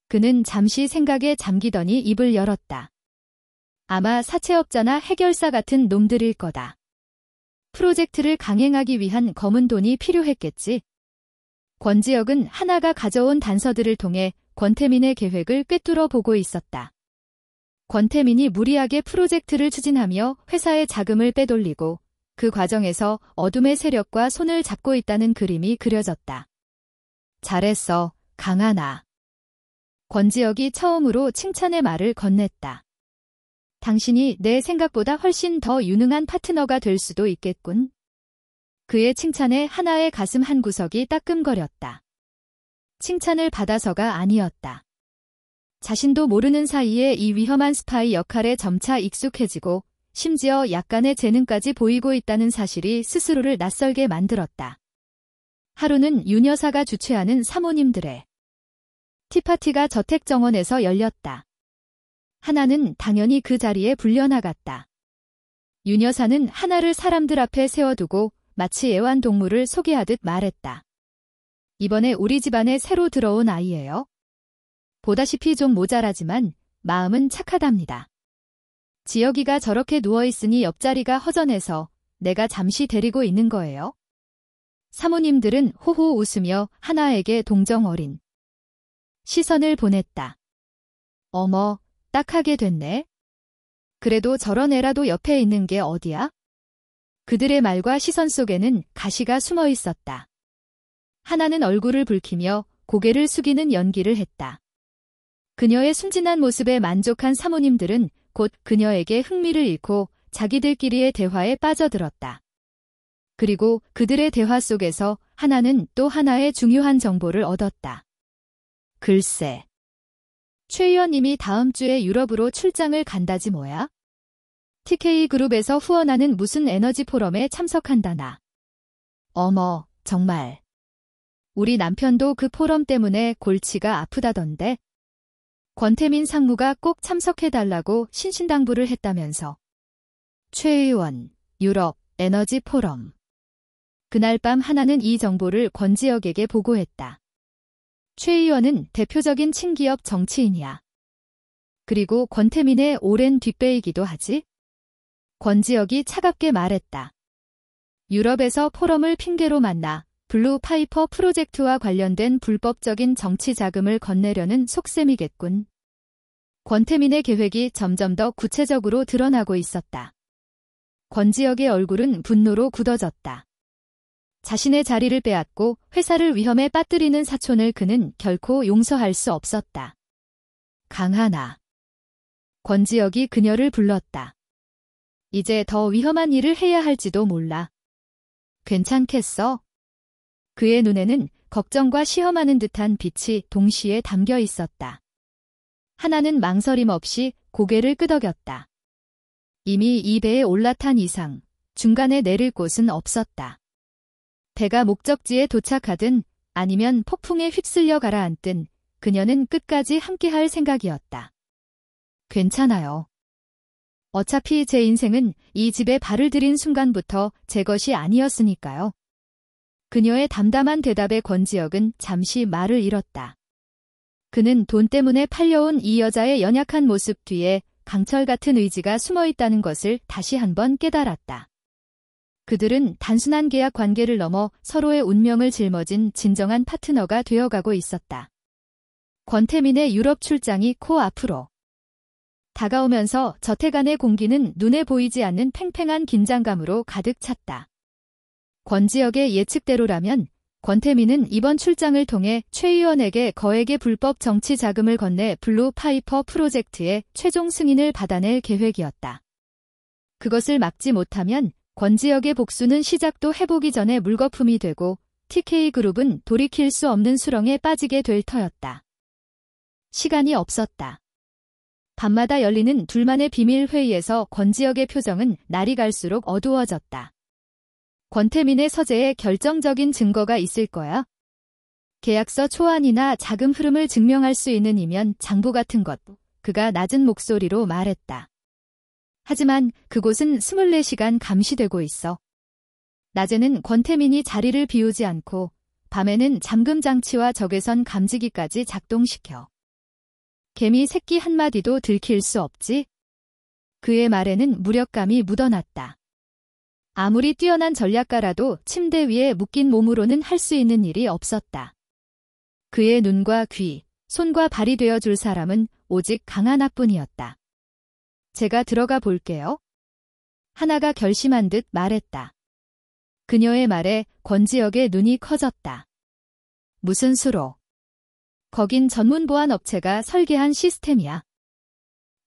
그는 잠시 생각에 잠기더니 입을 열었다. 아마 사채업자나 해결사 같은 놈들일 거다. 프로젝트를 강행하기 위한 검은 돈이 필요했겠지. 권지혁은 하나가 가져온 단서들을 통해 권태민의 계획을 꿰뚫어 보고 있었다. 권태민이 무리하게 프로젝트를 추진하며 회사의 자금을 빼돌리고 그 과정에서 어둠의 세력과 손을 잡고 있다는 그림이 그려졌다. 잘했어, 강하나. 권지혁이 처음으로 칭찬의 말을 건넸다. 당신이 내 생각보다 훨씬 더 유능한 파트너가 될 수도 있겠군. 그의 칭찬에 하나의 가슴 한 구석이 따끔거렸다. 칭찬을 받아서가 아니었다. 자신도 모르는 사이에 이 위험한 스파이 역할에 점차 익숙해지고 심지어 약간의 재능까지 보이고 있다는 사실이 스스로를 낯설게 만들었다. 하루는 윤 여사가 주최하는 사모님들의 티파티가 저택 정원에서 열렸다. 하나는 당연히 그 자리에 불려나갔다. 윤 여사는 하나를 사람들 앞에 세워두고 마치 애완동물을 소개하듯 말했다. 이번에 우리 집안에 새로 들어온 아이예요. 보다시피 좀 모자라지만 마음은 착하답니다. 지혁이가 저렇게 누워있으니 옆자리가 허전해서 내가 잠시 데리고 있는 거예요. 사모님들은 호호 웃으며 하나에게 동정 어린 시선을 보냈다. 어머, 딱하게 됐네. 그래도 저런 애라도 옆에 있는 게 어디야? 그들의 말과 시선 속에는 가시가 숨어 있었다. 하나는 얼굴을 붉히며 고개를 숙이는 연기를 했다. 그녀의 순진한 모습에 만족한 사모님들은 곧 그녀에게 흥미를 잃고 자기들끼리의 대화에 빠져들었다. 그리고 그들의 대화 속에서 하나는 또 하나의 중요한 정보를 얻었다. 글쎄, 최 의원님이 다음 주에 유럽으로 출장을 간다지 뭐야? TK그룹에서 후원하는 무슨 에너지 포럼에 참석한다나. 어머, 정말. 우리 남편도 그 포럼 때문에 골치가 아프다던데. 권태민 상무가 꼭 참석해달라고 신신당부를 했다면서. 최 의원, 유럽, 에너지 포럼. 그날 밤 하나는 이 정보를 권지혁에게 보고했다. 최 의원은 대표적인 친기업 정치인이야. 그리고 권태민의 오랜 뒷배이기도 하지? 권지혁이 차갑게 말했다. 유럽에서 포럼을 핑계로 만나 블루 파이퍼 프로젝트와 관련된 불법적인 정치 자금을 건네려는 속셈이겠군. 권태민의 계획이 점점 더 구체적으로 드러나고 있었다. 권지혁의 얼굴은 분노로 굳어졌다. 자신의 자리를 빼앗고 회사를 위험에 빠뜨리는 사촌을 그는 결코 용서할 수 없었다. 강하나. 권지혁이 그녀를 불렀다. 이제 더 위험한 일을 해야 할지도 몰라. 괜찮겠어? 그의 눈에는 걱정과 시험하는 듯한 빛이 동시에 담겨 있었다. 하나는 망설임 없이 고개를 끄덕였다. 이미 이 배에 올라탄 이상 중간에 내릴 곳은 없었다. 배가 목적지에 도착하든 아니면 폭풍에 휩쓸려 가라앉든 그녀는 끝까지 함께할 생각이었다. 괜찮아요. 어차피 제 인생은 이 집에 발을 들인 순간부터 제 것이 아니었으니까요. 그녀의 담담한 대답에 권지혁은 잠시 말을 잃었다. 그는 돈 때문에 팔려온 이 여자의 연약한 모습 뒤에 강철 같은 의지가 숨어 있다는 것을 다시 한번 깨달았다. 그들은 단순한 계약 관계를 넘어 서로의 운명을 짊어진 진정한 파트너가 되어가고 있었다. 권태민의 유럽 출장이 코앞으로 다가오면서 저택 안의 공기는 눈에 보이지 않는 팽팽한 긴장감으로 가득 찼다. 권지혁의 예측대로라면 권태민은 이번 출장을 통해 최 의원에게 거액의 불법 정치 자금을 건네 블루 파이퍼 프로젝트의 최종 승인을 받아낼 계획이었다. 그것을 막지 못하면 권지혁의 복수는 시작도 해보기 전에 물거품이 되고 TK그룹은 돌이킬 수 없는 수렁에 빠지게 될 터였다. 시간이 없었다. 밤마다 열리는 둘만의 비밀 회의에서 권지혁의 표정은 날이 갈수록 어두워졌다. 권태민의 서재에 결정적인 증거가 있을 거야. 계약서 초안이나 자금 흐름을 증명할 수 있는 이면 장부 같은 것, 그가 낮은 목소리로 말했다. 하지만 그곳은 24시간 감시되고 있어. 낮에는 권태민이 자리를 비우지 않고 밤에는 잠금 장치와 적외선 감지기까지 작동시켜. 개미 새끼 한마디도 들킬 수 없지? 그의 말에는 무력감이 묻어났다. 아무리 뛰어난 전략가라도 침대 위에 묶인 몸으로는 할 수 있는 일이 없었다. 그의 눈과 귀, 손과 발이 되어줄 사람은 오직 강하나뿐이었다. 제가 들어가 볼게요. 하나가 결심한 듯 말했다. 그녀의 말에 권지혁의 눈이 커졌다. 무슨 수로? 거긴 전문 보안 업체가 설계한 시스템이야.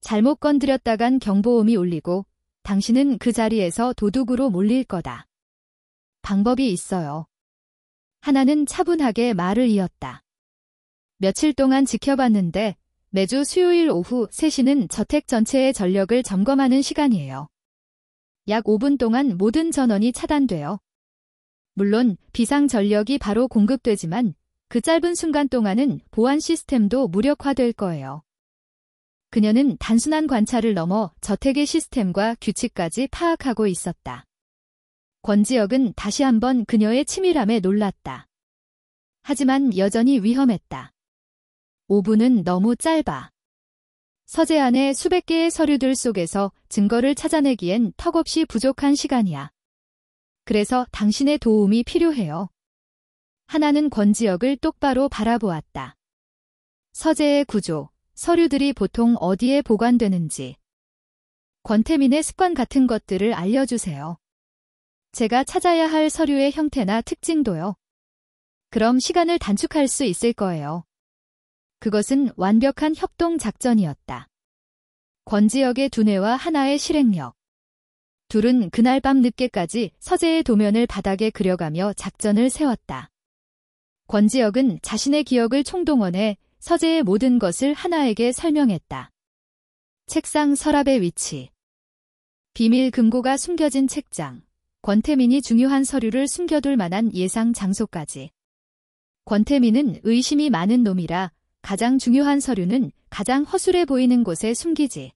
잘못 건드렸다간 경보음이 울리고 당신은 그 자리에서 도둑으로 몰릴 거다. 방법이 있어요. 하나는 차분하게 말을 이었다. 며칠 동안 지켜봤는데 매주 수요일 오후 3시는 저택 전체의 전력을 점검하는 시간이에요. 약 5분 동안 모든 전원이 차단돼요. 물론 비상 전력이 바로 공급되지만 그 짧은 순간 동안은 보안 시스템도 무력화될 거예요. 그녀는 단순한 관찰을 넘어 저택의 시스템과 규칙까지 파악하고 있었다. 권지혁은 다시 한번 그녀의 치밀함에 놀랐다. 하지만 여전히 위험했다. 5분은 너무 짧아. 서재 안에 수백 개의 서류들 속에서 증거를 찾아내기엔 턱없이 부족한 시간이야. 그래서 당신의 도움이 필요해요. 하나는 권지혁을 똑바로 바라보았다. 서재의 구조, 서류들이 보통 어디에 보관되는지, 권태민의 습관 같은 것들을 알려주세요. 제가 찾아야 할 서류의 형태나 특징도요. 그럼 시간을 단축할 수 있을 거예요. 그것은 완벽한 협동 작전이었다. 권지혁의 두뇌와 하나의 실행력. 둘은 그날 밤 늦게까지 서재의 도면을 바닥에 그려가며 작전을 세웠다. 권지혁은 자신의 기억을 총동원해 서재의 모든 것을 하나에게 설명했다. 책상 서랍의 위치, 비밀 금고가 숨겨진 책장, 권태민이 중요한 서류를 숨겨둘 만한 예상 장소까지. 권태민은 의심이 많은 놈이라 가장 중요한 서류는 가장 허술해 보이는 곳에 숨기지.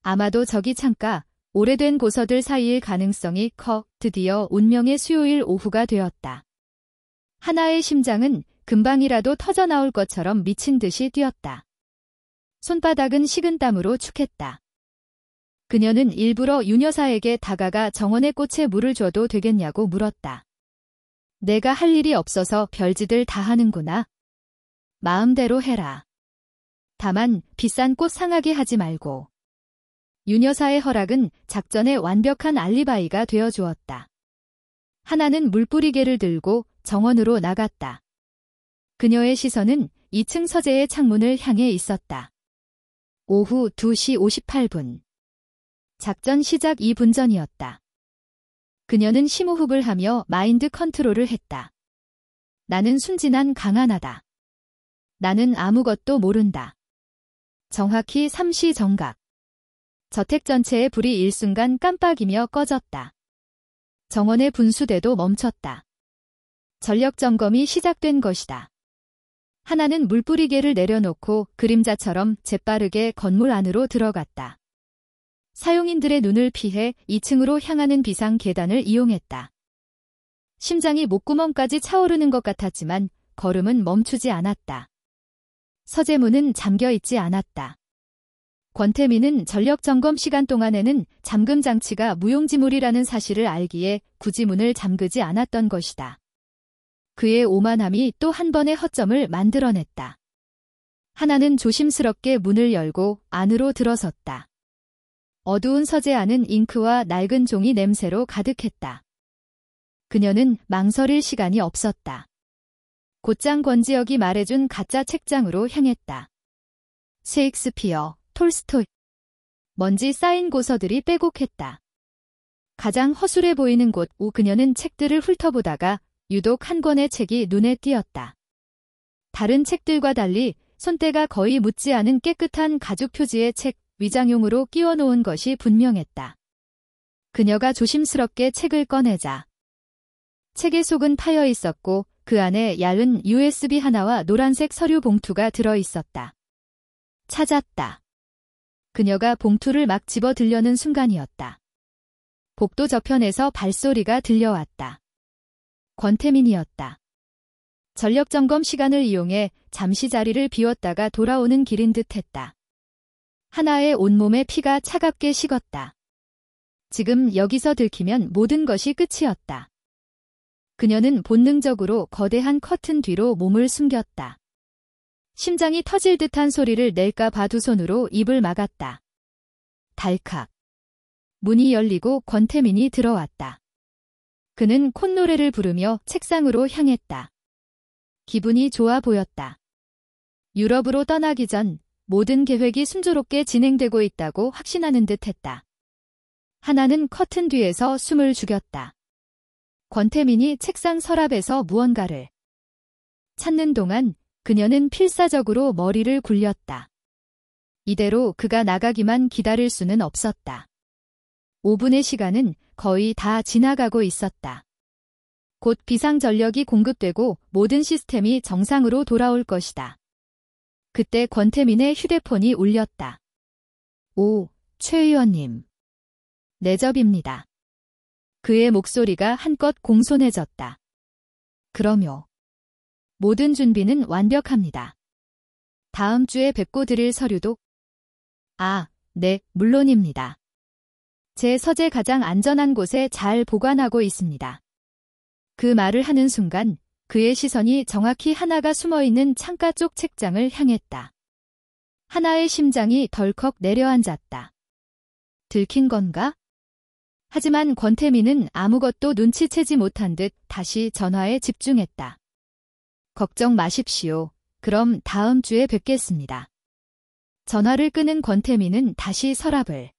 아마도 저기 창가, 오래된 고서들 사이일 가능성이 커. 드디어 운명의 수요일 오후가 되었다. 하나의 심장은 금방이라도 터져나올 것처럼 미친 듯이 뛰었다. 손바닥은 식은땀으로 축했다. 그녀는 일부러 윤 여사에게 다가가 정원의 꽃에 물을 줘도 되겠냐고 물었다. 내가 할 일이 없어서 별짓을 다 하는구나. 마음대로 해라. 다만 비싼 꽃 상하게 하지 말고. 윤 여사의 허락은 작전의 완벽한 알리바이가 되어 주었다. 하나는 물뿌리개를 들고 정원으로 나갔다. 그녀의 시선은 2층 서재의 창문을 향해 있었다. 오후 2시 58분. 작전 시작 2분 전이었다. 그녀는 심호흡을 하며 마인드 컨트롤을 했다. 나는 순진한 강하나다. 나는 아무것도 모른다. 정확히 3시 정각. 저택 전체의 불이 일순간 깜빡이며 꺼졌다. 정원의 분수대도 멈췄다. 전력 점검이 시작된 것이다. 하나는 물뿌리개를 내려놓고 그림자처럼 재빠르게 건물 안으로 들어갔다. 사용인들의 눈을 피해 2층으로 향하는 비상 계단을 이용했다. 심장이 목구멍까지 차오르는 것 같았지만 걸음은 멈추지 않았다. 서재문은 잠겨 있지 않았다. 권태민은 전력 점검 시간 동안에는 잠금 장치가 무용지물이라는 사실을 알기에 굳이 문을 잠그지 않았던 것이다. 그의 오만함이 또 한 번의 허점을 만들어냈다. 하나는 조심스럽게 문을 열고 안으로 들어섰다. 어두운 서재 안은 잉크와 낡은 종이 냄새로 가득했다. 그녀는 망설일 시간이 없었다. 곧장 권지혁이 말해준 가짜 책장으로 향했다. 셰익스피어, 톨스토이. 먼지 쌓인 고서들이 빼곡했다. 가장 허술해 보이는 곳 오 그녀는 책들을 훑어보다가 유독 한 권의 책이 눈에 띄었다. 다른 책들과 달리 손때가 거의 묻지 않은 깨끗한 가죽 표지의 책, 위장용으로 끼워놓은 것이 분명했다. 그녀가 조심스럽게 책을 꺼내자 책의 속은 파여 있었고 그 안에 얇은 USB 하나와 노란색 서류 봉투가 들어 있었다. 찾았다. 그녀가 봉투를 막 집어 들려는 순간이었다. 복도 저편에서 발소리가 들려왔다. 권태민이었다. 전력 점검 시간을 이용해 잠시 자리를 비웠다가 돌아오는 길인 듯했다. 하나의 온몸에 피가 차갑게 식었다. 지금 여기서 들키면 모든 것이 끝이었다. 그녀는 본능적으로 거대한 커튼 뒤로 몸을 숨겼다. 심장이 터질 듯한 소리를 낼까 봐 두 손으로 입을 막았다. 달칵. 문이 열리고 권태민이 들어왔다. 그는 콧노래를 부르며 책상으로 향했다. 기분이 좋아 보였다. 유럽으로 떠나기 전 모든 계획이 순조롭게 진행되고 있다고 확신하는 듯했다. 하나는 커튼 뒤에서 숨을 죽였다. 권태민이 책상 서랍에서 무언가를 찾는 동안 그녀는 필사적으로 머리를 굴렸다. 이대로 그가 나가기만 기다릴 수는 없었다. 5분의 시간은 거의 다 지나가고 있었다. 곧 비상전력이 공급되고 모든 시스템이 정상으로 돌아올 것이다. 그때 권태민의 휴대폰이 울렸다. 오, 최 의원님. 내접입니다. 그의 목소리가 한껏 공손해졌다. 그럼요. 모든 준비는 완벽합니다. 다음 주에 뵙고 드릴 서류도? 아, 네, 물론입니다. 제 서재 가장 안전한 곳에 잘 보관하고 있습니다. 그 말을 하는 순간 그의 시선이 정확히 하나가 숨어있는 창가 쪽 책장을 향했다. 하나의 심장이 덜컥 내려앉았다. 들킨 건가? 하지만 권태민은 아무것도 눈치채지 못한 듯 다시 전화에 집중했다. 걱정 마십시오. 그럼 다음 주에 뵙겠습니다. 전화를 끊은 권태민은 다시 서랍을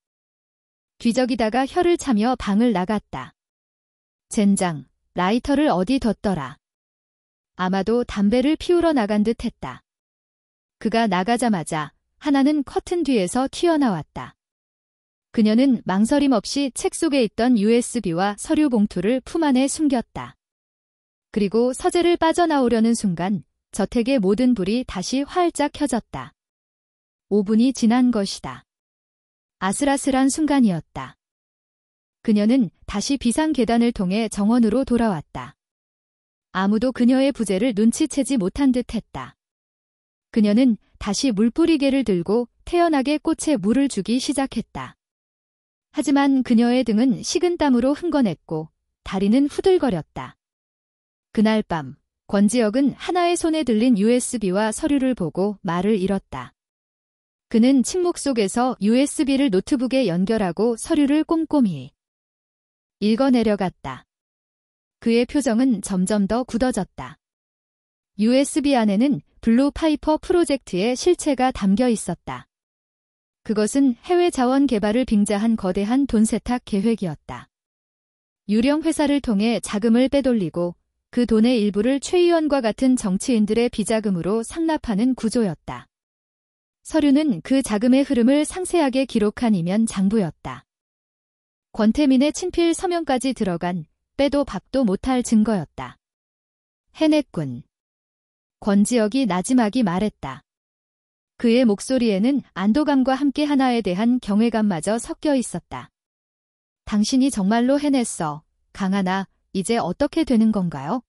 뒤적이다가 혀를 차며 방을 나갔다. 젠장, 라이터를 어디 뒀더라. 아마도 담배를 피우러 나간 듯 했다. 그가 나가자마자 하나는 커튼 뒤에서 튀어나왔다. 그녀는 망설임 없이 책 속에 있던 USB와 서류 봉투를 품 안에 숨겼다. 그리고 서재를 빠져나오려는 순간 저택의 모든 불이 다시 활짝 켜졌다. 5분이 지난 것이다. 아슬아슬한 순간이었다. 그녀는 다시 비상 계단을 통해 정원으로 돌아왔다. 아무도 그녀의 부재를 눈치채지 못한 듯했다. 그녀는 다시 물뿌리개를 들고 태연하게 꽃에 물을 주기 시작했다. 하지만 그녀의 등은 식은 땀으로 흥건했고 다리는 후들거렸다. 그날 밤 권지혁은 하나의 손에 들린 USB와 서류를 보고 말을 잃었다. 그는 침묵 속에서 USB를 노트북에 연결하고 서류를 꼼꼼히 읽어내려갔다. 그의 표정은 점점 더 굳어졌다. USB 안에는 블루 파이퍼 프로젝트의 실체가 담겨 있었다. 그것은 해외 자원 개발을 빙자한 거대한 돈 세탁 계획이었다. 유령 회사를 통해 자금을 빼돌리고 그 돈의 일부를 최 의원과 같은 정치인들의 비자금으로 상납하는 구조였다. 서류는 그 자금의 흐름을 상세하게 기록한 이면 장부였다. 권태민의 친필 서명까지 들어간 빼도 박도 못할 증거였다. 해냈군. 권지혁이 나지막이 말했다. 그의 목소리에는 안도감과 함께 하나에 대한 경외감마저 섞여 있었다. 당신이 정말로 해냈어. 강하나, 이제 어떻게 되는 건가요?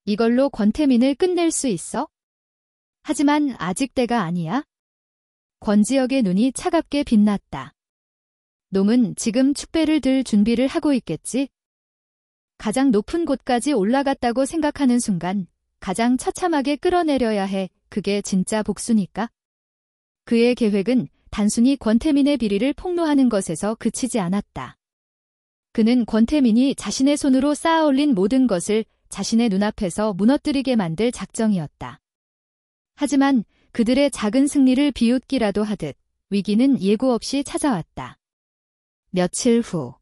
이걸로 권태민을 끝낼 수 있어? 하지만 아직 때가 아니야? 권지혁의 눈이 차갑게 빛났다. 놈은 지금 축배를 들 준비를 하고 있겠지? 가장 높은 곳까지 올라갔다고 생각하는 순간 가장 처참하게 끌어내려야 해. 그게 진짜 복수니까? 그의 계획은 단순히 권태민의 비리를 폭로하는 것에서 그치지 않았다. 그는 권태민이 자신의 손으로 쌓아올린 모든 것을 자신의 눈앞에서 무너뜨리게 만들 작정이었다. 하지만 그들의 작은 승리를 비웃기라도 하듯 위기는 예고 없이 찾아왔다. 며칠 후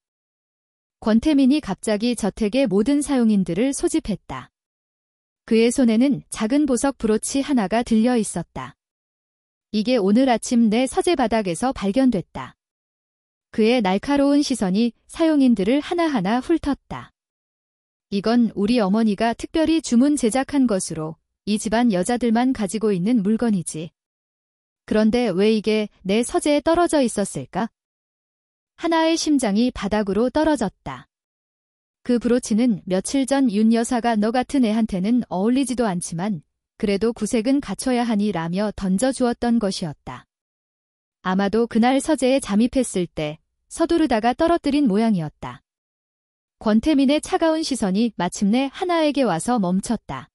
권태민이 갑자기 저택의 모든 사용인들을 소집했다. 그의 손에는 작은 보석 브로치 하나가 들려 있었다. 이게 오늘 아침 내 서재 바닥에서 발견됐다. 그의 날카로운 시선이 사용인들을 하나하나 훑었다. 이건 우리 어머니가 특별히 주문 제작한 것으로 이 집안 여자들만 가지고 있는 물건이지. 그런데 왜 이게 내 서재에 떨어져 있었을까? 하나의 심장이 바닥으로 떨어졌다. 그 브로치는 며칠 전 윤 여사가 너 같은 애한테는 어울리지도 않지만 그래도 구색은 갖춰야 하니 라며 던져주었던 것이었다. 아마도 그날 서재에 잠입했을 때 서두르다가 떨어뜨린 모양이었다. 권태민의 차가운 시선이 마침내 하나에게 와서 멈췄다.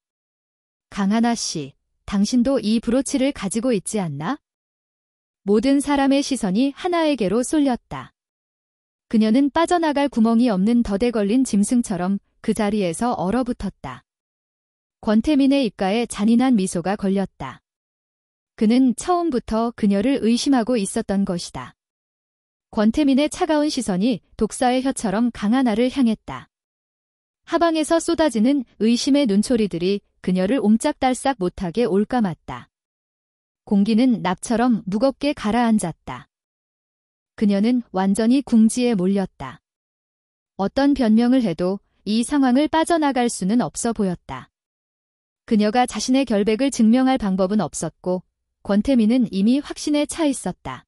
강하나 씨, 당신도 이 브로치를 가지고 있지 않나? 모든 사람의 시선이 하나에게로 쏠렸다. 그녀는 빠져나갈 구멍이 없는 덫에 걸린 짐승처럼 그 자리에서 얼어붙었다. 권태민의 입가에 잔인한 미소가 걸렸다. 그는 처음부터 그녀를 의심하고 있었던 것이다. 권태민의 차가운 시선이 독사의 혀처럼 강하나를 향했다. 하방에서 쏟아지는 의심의 눈초리들이 그녀를 옴짝달싹 못하게 올까맣다. 공기는 납처럼 무겁게 가라앉았다. 그녀는 완전히 궁지에 몰렸다. 어떤 변명을 해도 이 상황을 빠져나갈 수는 없어 보였다. 그녀가 자신의 결백을 증명할 방법은 없었고 권태민은 이미 확신에 차 있었다.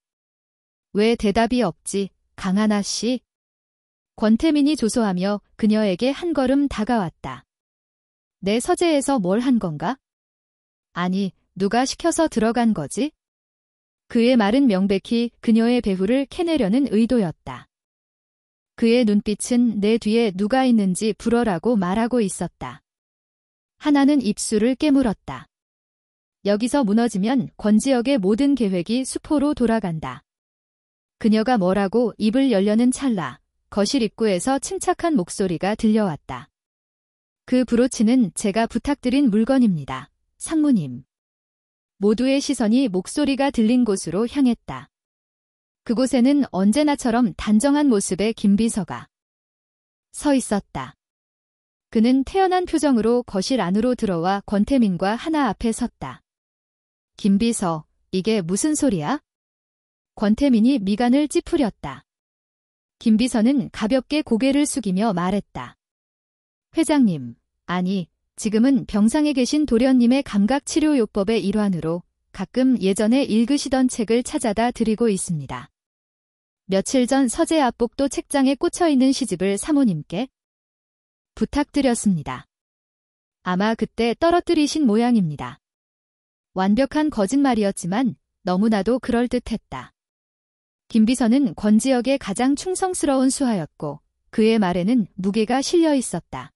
왜 대답이 없지, 강하나 씨? 권태민이 조소하며 그녀에게 한 걸음 다가왔다. 내 서재에서 뭘 한 건가? 아니, 누가 시켜서 들어간 거지? 그의 말은 명백히 그녀의 배후를 캐내려는 의도였다. 그의 눈빛은 내 뒤에 누가 있는지 불어라고 말하고 있었다. 하나는 입술을 깨물었다. 여기서 무너지면 권지혁의 모든 계획이 수포로 돌아간다. 그녀가 뭐라고 입을 열려는 찰나 거실 입구에서 침착한 목소리가 들려왔다. 그 브로치는 제가 부탁드린 물건입니다. 상무님. 모두의 시선이 목소리가 들린 곳으로 향했다. 그곳에는 언제나처럼 단정한 모습의 김비서가 서 있었다. 그는 태연한 표정으로 거실 안으로 들어와 권태민과 하나 앞에 섰다. 김비서, 이게 무슨 소리야? 권태민이 미간을 찌푸렸다. 김비서는 가볍게 고개를 숙이며 말했다. 회장님, 아니, 지금은 병상에 계신 도련님의 감각치료요법의 일환으로 가끔 예전에 읽으시던 책을 찾아다 드리고 있습니다. 며칠 전 서재 앞복도 책장에 꽂혀있는 시집을 사모님께 부탁드렸습니다. 아마 그때 떨어뜨리신 모양입니다. 완벽한 거짓말이었지만 너무나도 그럴듯했다. 김비서는 권지혁의 가장 충성스러운 수하였고 그의 말에는 무게가 실려 있었다.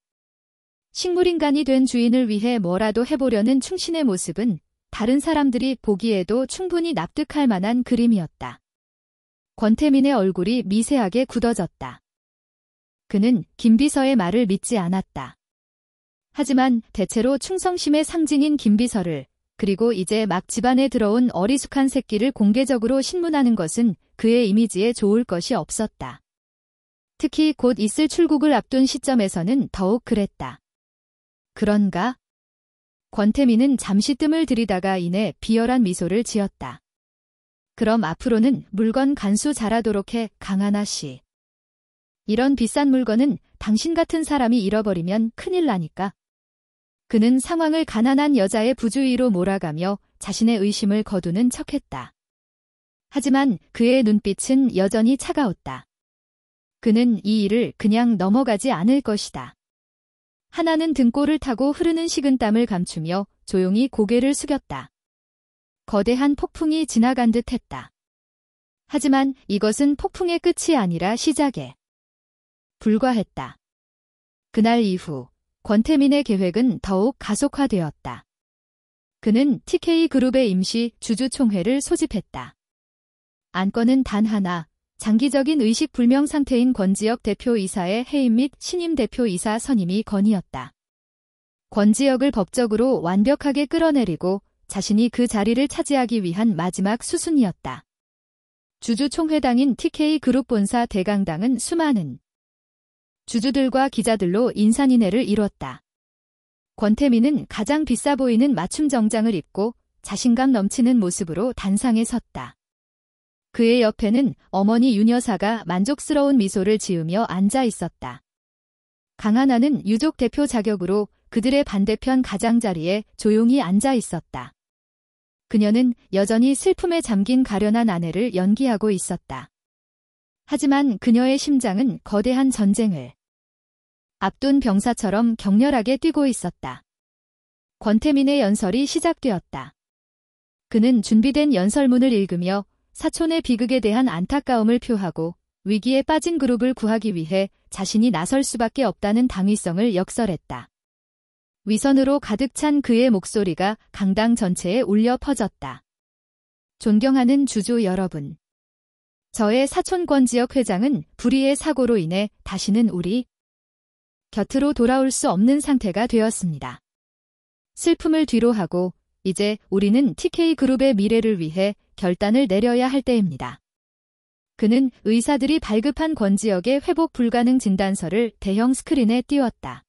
식물인간이 된 주인을 위해 뭐라도 해보려는 충신의 모습은 다른 사람들이 보기에도 충분히 납득할 만한 그림이었다. 권태민의 얼굴이 미세하게 굳어졌다. 그는 김비서의 말을 믿지 않았다. 하지만 대체로 충성심의 상징인 김비서를 그리고 이제 막 집안에 들어온 어리숙한 새끼를 공개적으로 신문하는 것은 그의 이미지에 좋을 것이 없었다. 특히 곧 있을 출국을 앞둔 시점에서는 더욱 그랬다. 그런가? 권태민은 잠시 뜸을 들이다가 이내 비열한 미소를 지었다. 그럼 앞으로는 물건 간수 잘하도록 해, 강하나 씨. 이런 비싼 물건은 당신 같은 사람이 잃어버리면 큰일 나니까. 그는 상황을 가난한 여자의 부주의로 몰아가며 자신의 의심을 거두는 척했다. 하지만 그의 눈빛은 여전히 차가웠다. 그는 이 일을 그냥 넘어가지 않을 것이다. 하나는 등골을 타고 흐르는 식은땀을 감추며 조용히 고개를 숙였다. 거대한 폭풍이 지나간 듯 했다. 하지만 이것은 폭풍의 끝이 아니라 시작에 불과했다. 그날 이후 권태민의 계획은 더욱 가속화되었다. 그는 TK그룹의 임시 주주총회를 소집했다. 안건은 단 하나, 장기적인 의식불명 상태인 권지혁 대표이사의 해임 및 신임 대표이사 선임이 건이었다. 권지혁을 법적으로 완벽하게 끌어내리고 자신이 그 자리를 차지하기 위한 마지막 수순이었다. 주주총회당인 TK그룹 본사 대강당은 수많은 주주들과 기자들로 인산인해를 이뤘다. 권태민은 가장 비싸 보이는 맞춤 정장을 입고 자신감 넘치는 모습으로 단상에 섰다. 그의 옆에는 어머니 윤 여사가 만족스러운 미소를 지으며 앉아 있었다. 강하나는 유족 대표 자격으로 그들의 반대편 가장자리에 조용히 앉아 있었다. 그녀는 여전히 슬픔에 잠긴 가련한 아내를 연기하고 있었다. 하지만 그녀의 심장은 거대한 전쟁을 앞둔 병사처럼 격렬하게 뛰고 있었다. 권태민의 연설이 시작되었다. 그는 준비된 연설문을 읽으며 사촌의 비극에 대한 안타까움을 표하고 위기에 빠진 그룹을 구하기 위해 자신이 나설 수밖에 없다는 당위성을 역설했다. 위선으로 가득 찬 그의 목소리가 강당 전체에 울려 퍼졌다. 존경하는 주주 여러분. 저의 사촌 권지혁 회장은 불의의 사고로 인해 다시는 우리 곁으로 돌아올 수 없는 상태가 되었습니다. 슬픔을 뒤로하고 이제 우리는 TK그룹의 미래를 위해 결단을 내려야 할 때입니다. 그는 의사들이 발급한 권지혁의 회복 불가능 진단서를 대형 스크린에 띄웠다.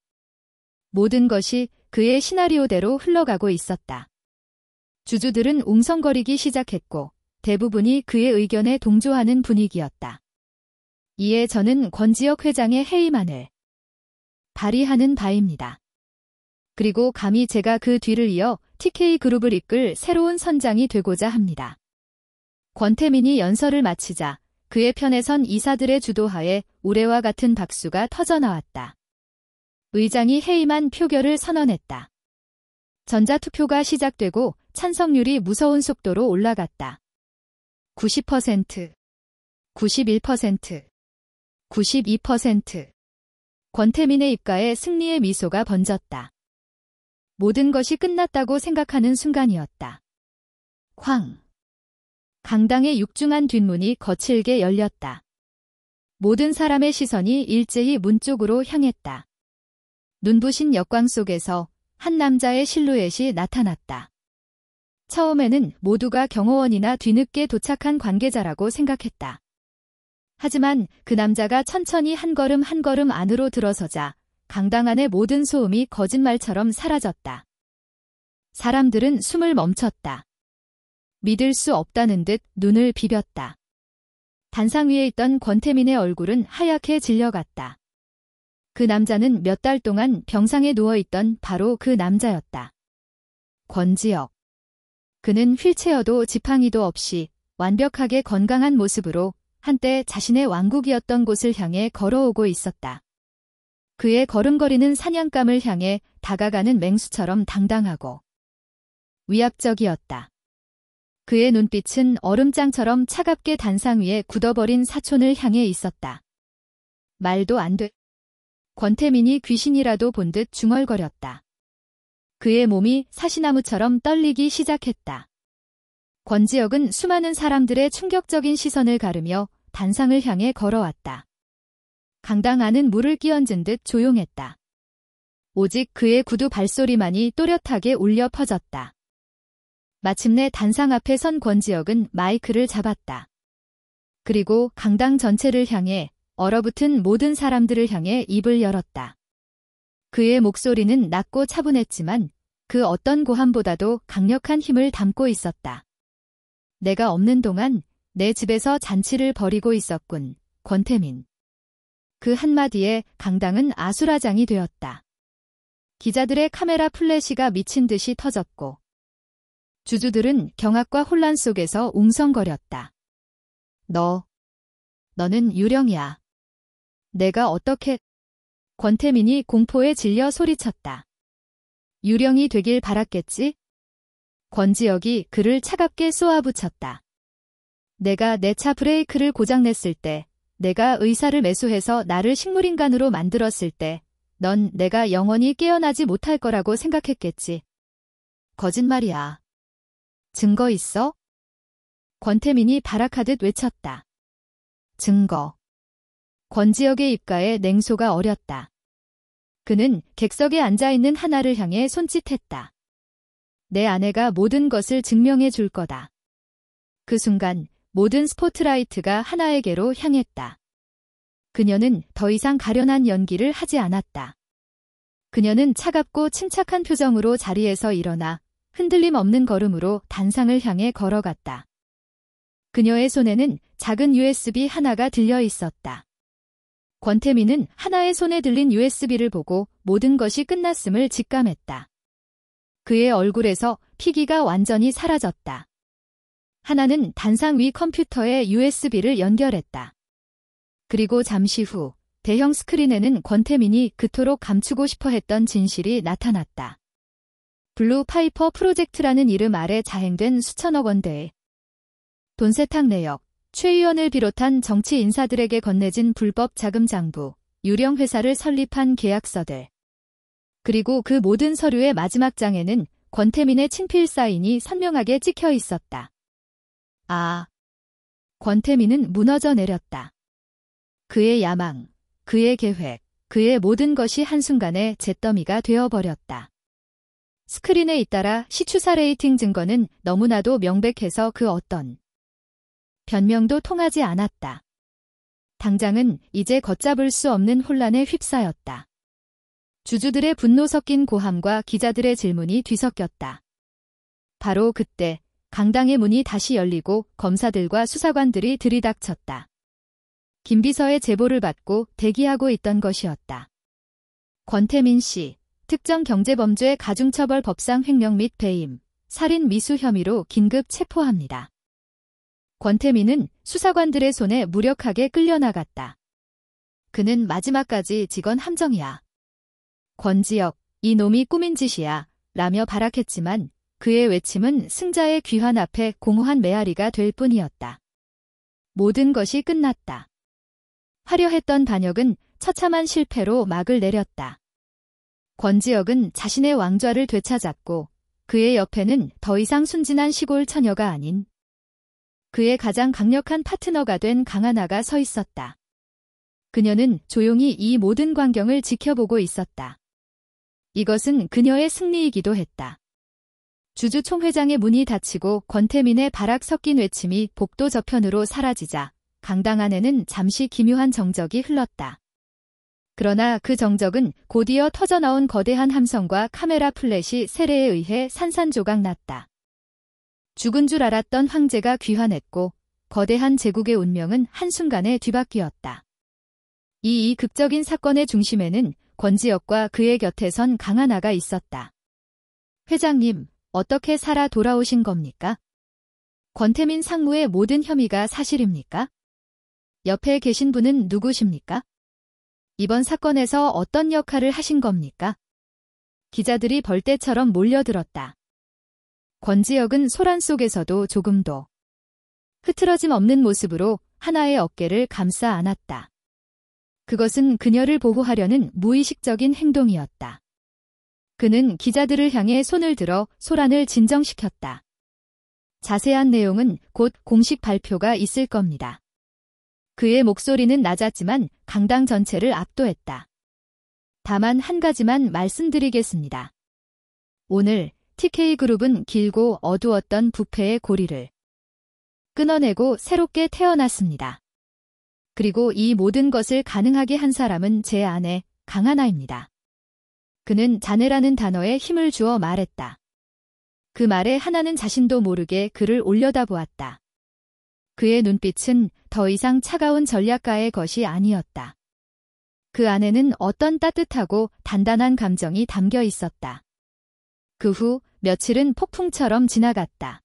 모든 것이 그의 시나리오대로 흘러가고 있었다. 주주들은 웅성거리기 시작했고 대부분이 그의 의견에 동조하는 분위기였다. 이에 저는 권지혁 회장의 해임안을 발의하는 바입니다. 그리고 감히 제가 그 뒤를 이어 TK그룹을 이끌 새로운 선장이 되고자 합니다. 권태민이 연설을 마치자 그의 편에 선 이사들의 주도하에 우레와 같은 박수가 터져나왔다. 의장이 해임안 표결을 선언했다. 전자투표가 시작되고 찬성률이 무서운 속도로 올라갔다. 90%, 91%, 92%. 권태민의 입가에 승리의 미소가 번졌다. 모든 것이 끝났다고 생각하는 순간이었다. 쾅. 강당의 육중한 뒷문이 거칠게 열렸다. 모든 사람의 시선이 일제히 문 쪽으로 향했다. 눈부신 역광 속에서 한 남자의 실루엣이 나타났다. 처음에는 모두가 경호원이나 뒤늦게 도착한 관계자라고 생각했다. 하지만 그 남자가 천천히 한 걸음 한 걸음 안으로 들어서자 강당 안의 모든 소음이 거짓말처럼 사라졌다. 사람들은 숨을 멈췄다. 믿을 수 없다는 듯 눈을 비볐다. 단상 위에 있던 권태민의 얼굴은 하얗게 질려갔다. 그 남자는 몇 달 동안 병상에 누워있던 바로 그 남자였다. 권지혁. 그는 휠체어도 지팡이도 없이 완벽하게 건강한 모습으로 한때 자신의 왕국이었던 곳을 향해 걸어오고 있었다. 그의 걸음거리는 사냥감을 향해 다가가는 맹수처럼 당당하고 위압적이었다. 그의 눈빛은 얼음장처럼 차갑게 단상 위에 굳어버린 사촌을 향해 있었다. 말도 안 돼. 권태민이 귀신이라도 본 듯 중얼거렸다. 그의 몸이 사시나무처럼 떨리기 시작했다. 권지혁은 수많은 사람들의 충격적인 시선을 가르며 단상을 향해 걸어왔다. 강당 안은 물을 끼얹은 듯 조용했다. 오직 그의 구두 발소리만이 또렷하게 울려 퍼졌다. 마침내 단상 앞에 선 권지혁은 마이크를 잡았다. 그리고 강당 전체를 향해 얼어붙은 모든 사람들을 향해 입을 열었다. 그의 목소리는 낮고 차분했지만 그 어떤 고함보다도 강력한 힘을 담고 있었다. 내가 없는 동안 내 집에서 잔치를 벌이고 있었군, 권태민. 그 한마디에 강당은 아수라장이 되었다. 기자들의 카메라 플래시가 미친 듯이 터졌고 주주들은 경악과 혼란 속에서 웅성거렸다. 너는 유령이야. 내가 어떻게... 권태민이 공포에 질려 소리쳤다. 유령이 되길 바랐겠지? 권지혁이 그를 차갑게 쏘아붙였다. 내가 내 차 브레이크를 고장냈을 때, 내가 의사를 매수해서 나를 식물인간으로 만들었을 때, 넌 내가 영원히 깨어나지 못할 거라고 생각했겠지. 거짓말이야. 증거 있어? 권태민이 발악하듯 외쳤다. 증거. 권지혁의 입가에 냉소가 어렸다. 그는 객석에 앉아있는 하나를 향해 손짓했다. 내 아내가 모든 것을 증명해 줄 거다. 그 순간 모든 스포트라이트가 하나에게로 향했다. 그녀는 더 이상 가련한 연기를 하지 않았다. 그녀는 차갑고 침착한 표정으로 자리에서 일어나 흔들림 없는 걸음으로 단상을 향해 걸어갔다. 그녀의 손에는 작은 USB 하나가 들려 있었다. 권태민은 하나의 손에 들린 USB를 보고 모든 것이 끝났음을 직감했다. 그의 얼굴에서 피기가 완전히 사라졌다. 하나는 단상 위 컴퓨터에 USB를 연결했다. 그리고 잠시 후 대형 스크린에는 권태민이 그토록 감추고 싶어 했던 진실이 나타났다. 블루 파이퍼 프로젝트라는 이름 아래 자행된 수천억 원대의 돈 세탁 내역, 최 의원을 비롯한 정치 인사들에게 건네진 불법 자금 장부, 유령 회사를 설립한 계약서들. 그리고 그 모든 서류의 마지막 장에는 권태민의 친필 사인이 선명하게 찍혀 있었다. 아. 권태민은 무너져 내렸다. 그의 야망, 그의 계획, 그의 모든 것이 한순간에 잿더미가 되어버렸다. 스크린에 잇따라 시추사 레이팅 증거는 너무나도 명백해서 그 어떤 변명도 통하지 않았다. 당장은 이제 걷잡을 수 없는 혼란에 휩싸였다. 주주들의 분노 섞인 고함과 기자들의 질문이 뒤섞였다. 바로 그때 강당의 문이 다시 열리고 검사들과 수사관들이 들이닥쳤다. 김비서의 제보를 받고 대기하고 있던 것이었다. 권태민 씨, 특정 경제범죄 가중처벌 법상 횡령 및 배임, 살인 미수 혐의로 긴급 체포합니다. 권태민은 수사관들의 손에 무력하게 끌려나갔다. 그는 마지막까지 직원 함정이야. 권지혁, 이 놈이 꾸민 짓이야. 라며 발악했지만 그의 외침은 승자의 귀환 앞에 공허한 메아리가 될 뿐이었다. 모든 것이 끝났다. 화려했던 반역은 처참한 실패로 막을 내렸다. 권지혁은 자신의 왕좌를 되찾았고 그의 옆에는 더 이상 순진한 시골 처녀가 아닌 그의 가장 강력한 파트너가 된 강하나가 서 있었다. 그녀는 조용히 이 모든 광경을 지켜보고 있었다. 이것은 그녀의 승리이기도 했다. 주주총회장의 문이 닫히고 권태민의 발악 섞인 외침이 복도 저편으로 사라지자 강당 안에는 잠시 기묘한 정적이 흘렀다. 그러나 그 정적은 곧이어 터져나온 거대한 함성과 카메라 플래시 세례에 의해 산산조각 났다. 죽은 줄 알았던 황제가 귀환했고 거대한 제국의 운명은 한순간에 뒤바뀌었다. 이 극적인 사건의 중심에는 권지혁과 그의 곁에 선 강하나가 있었다. 회장님, 어떻게 살아 돌아오신 겁니까? 권태민 상무의 모든 혐의가 사실입니까? 옆에 계신 분은 누구십니까? 이번 사건에서 어떤 역할을 하신 겁니까? 기자들이 벌떼처럼 몰려들었다. 권지혁은 소란 속에서도 조금도 흐트러짐 없는 모습으로 하나의 어깨를 감싸 안았다. 그것은 그녀를 보호하려는 무의식적인 행동이었다. 그는 기자들을 향해 손을 들어 소란을 진정시켰다. 자세한 내용은 곧 공식 발표가 있을 겁니다. 그의 목소리는 낮았지만 강당 전체를 압도했다. 다만 한 가지만 말씀드리겠습니다. 오늘 TK그룹은 길고 어두웠던 부패의 고리를 끊어내고 새롭게 태어났습니다. 그리고 이 모든 것을 가능하게 한 사람은 제 아내 강하나입니다. 그는 자네라는 단어에 힘을 주어 말했다. 그 말에 하나는 자신도 모르게 그를 올려다보았다. 그의 눈빛은 더 이상 차가운 전략가의 것이 아니었다. 그 안에는 어떤 따뜻하고 단단한 감정이 담겨 있었다. 그 후 며칠은 폭풍처럼 지나갔다.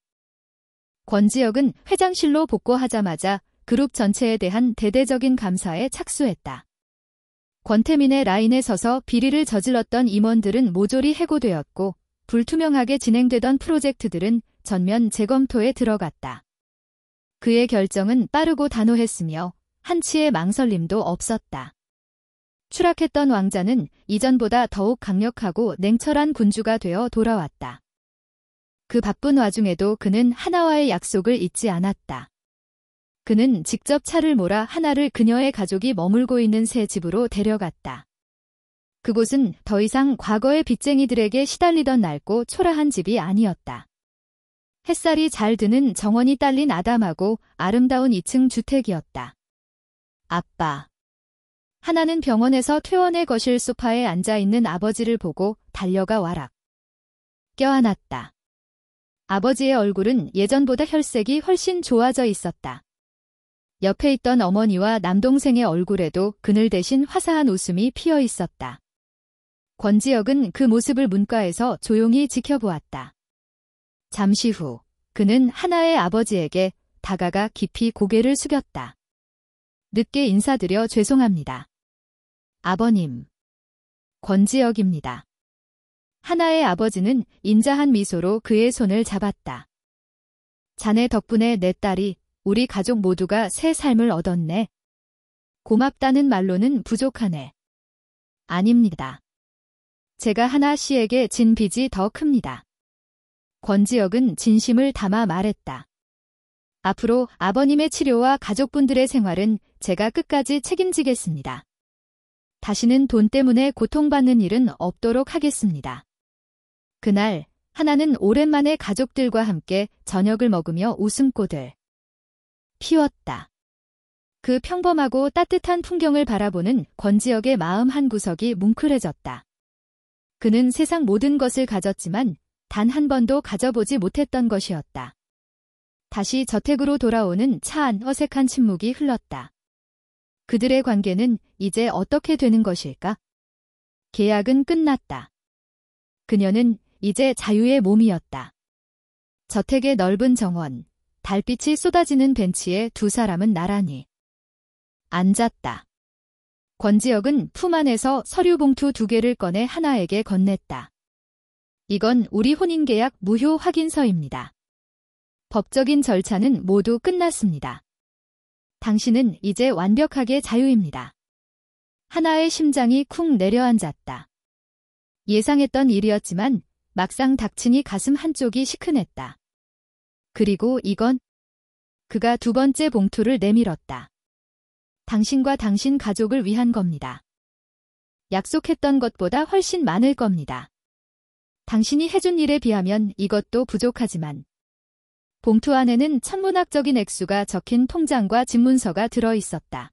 권지혁은 회장실로 복구하자마자 그룹 전체에 대한 대대적인 감사에 착수했다. 권태민의 라인에 서서 비리를 저질렀던 임원들은 모조리 해고되었고 불투명하게 진행되던 프로젝트들은 전면 재검토에 들어갔다. 그의 결정은 빠르고 단호했으며 한치의 망설임도 없었다. 추락했던 왕자는 이전보다 더욱 강력하고 냉철한 군주가 되어 돌아왔다. 그 바쁜 와중에도 그는 하나와의 약속을 잊지 않았다. 그는 직접 차를 몰아 하나를 그녀의 가족이 머물고 있는 새 집으로 데려갔다. 그곳은 더 이상 과거의 빚쟁이들에게 시달리던 낡고 초라한 집이 아니었다. 햇살이 잘 드는 정원이 딸린 아담하고 아름다운 2층 주택이었다. 아빠. 하나는 병원에서 퇴원해 거실 소파에 앉아있는 아버지를 보고 달려가 와락 껴안았다. 아버지의 얼굴은 예전보다 혈색이 훨씬 좋아져 있었다. 옆에 있던 어머니와 남동생의 얼굴에도 그늘 대신 화사한 웃음이 피어 있었다. 권지혁은 그 모습을 문가에서 조용히 지켜보았다. 잠시 후 그는 하나의 아버지에게 다가가 깊이 고개를 숙였다. 늦게 인사드려 죄송합니다. 아버님. 권지혁입니다. 하나의 아버지는 인자한 미소로 그의 손을 잡았다. 자네 덕분에 내 딸이 우리 가족 모두가 새 삶을 얻었네. 고맙다는 말로는 부족하네. 아닙니다. 제가 하나 씨에게 진 빚이 더 큽니다. 권지혁은 진심을 담아 말했다. 앞으로 아버님의 치료와 가족분들의 생활은 제가 끝까지 책임지겠습니다. 다시는 돈 때문에 고통받는 일은 없도록 하겠습니다. 그날 하나는 오랜만에 가족들과 함께 저녁을 먹으며 웃음꽃을 피웠다. 그 평범하고 따뜻한 풍경을 바라보는 권지혁의 마음 한구석이 뭉클해졌다. 그는 세상 모든 것을 가졌지만 단 한 번도 가져보지 못했던 것이었다. 다시 저택으로 돌아오는 차 안 어색한 침묵이 흘렀다. 그들의 관계는 이제 어떻게 되는 것일까? 계약은 끝났다. 그녀는 이제 자유의 몸이었다. 저택의 넓은 정원, 달빛이 쏟아지는 벤치에 두 사람은 나란히 앉았다. 권지혁은 품 안에서 서류 봉투 2개를 꺼내 하나에게 건넸다. 이건 우리 혼인계약 무효 확인서입니다. 법적인 절차는 모두 끝났습니다. 당신은 이제 완벽하게 자유입니다. 하나의 심장이 쿵 내려앉았다. 예상했던 일이었지만 막상 닥치니 가슴 한쪽이 시큰했다. 그리고 이건? 그가 2번째 봉투를 내밀었다. 당신과 당신 가족을 위한 겁니다. 약속했던 것보다 훨씬 많을 겁니다. 당신이 해준 일에 비하면 이것도 부족하지만 봉투 안에는 천문학적인 액수가 적힌 통장과 집문서가 들어 있었다.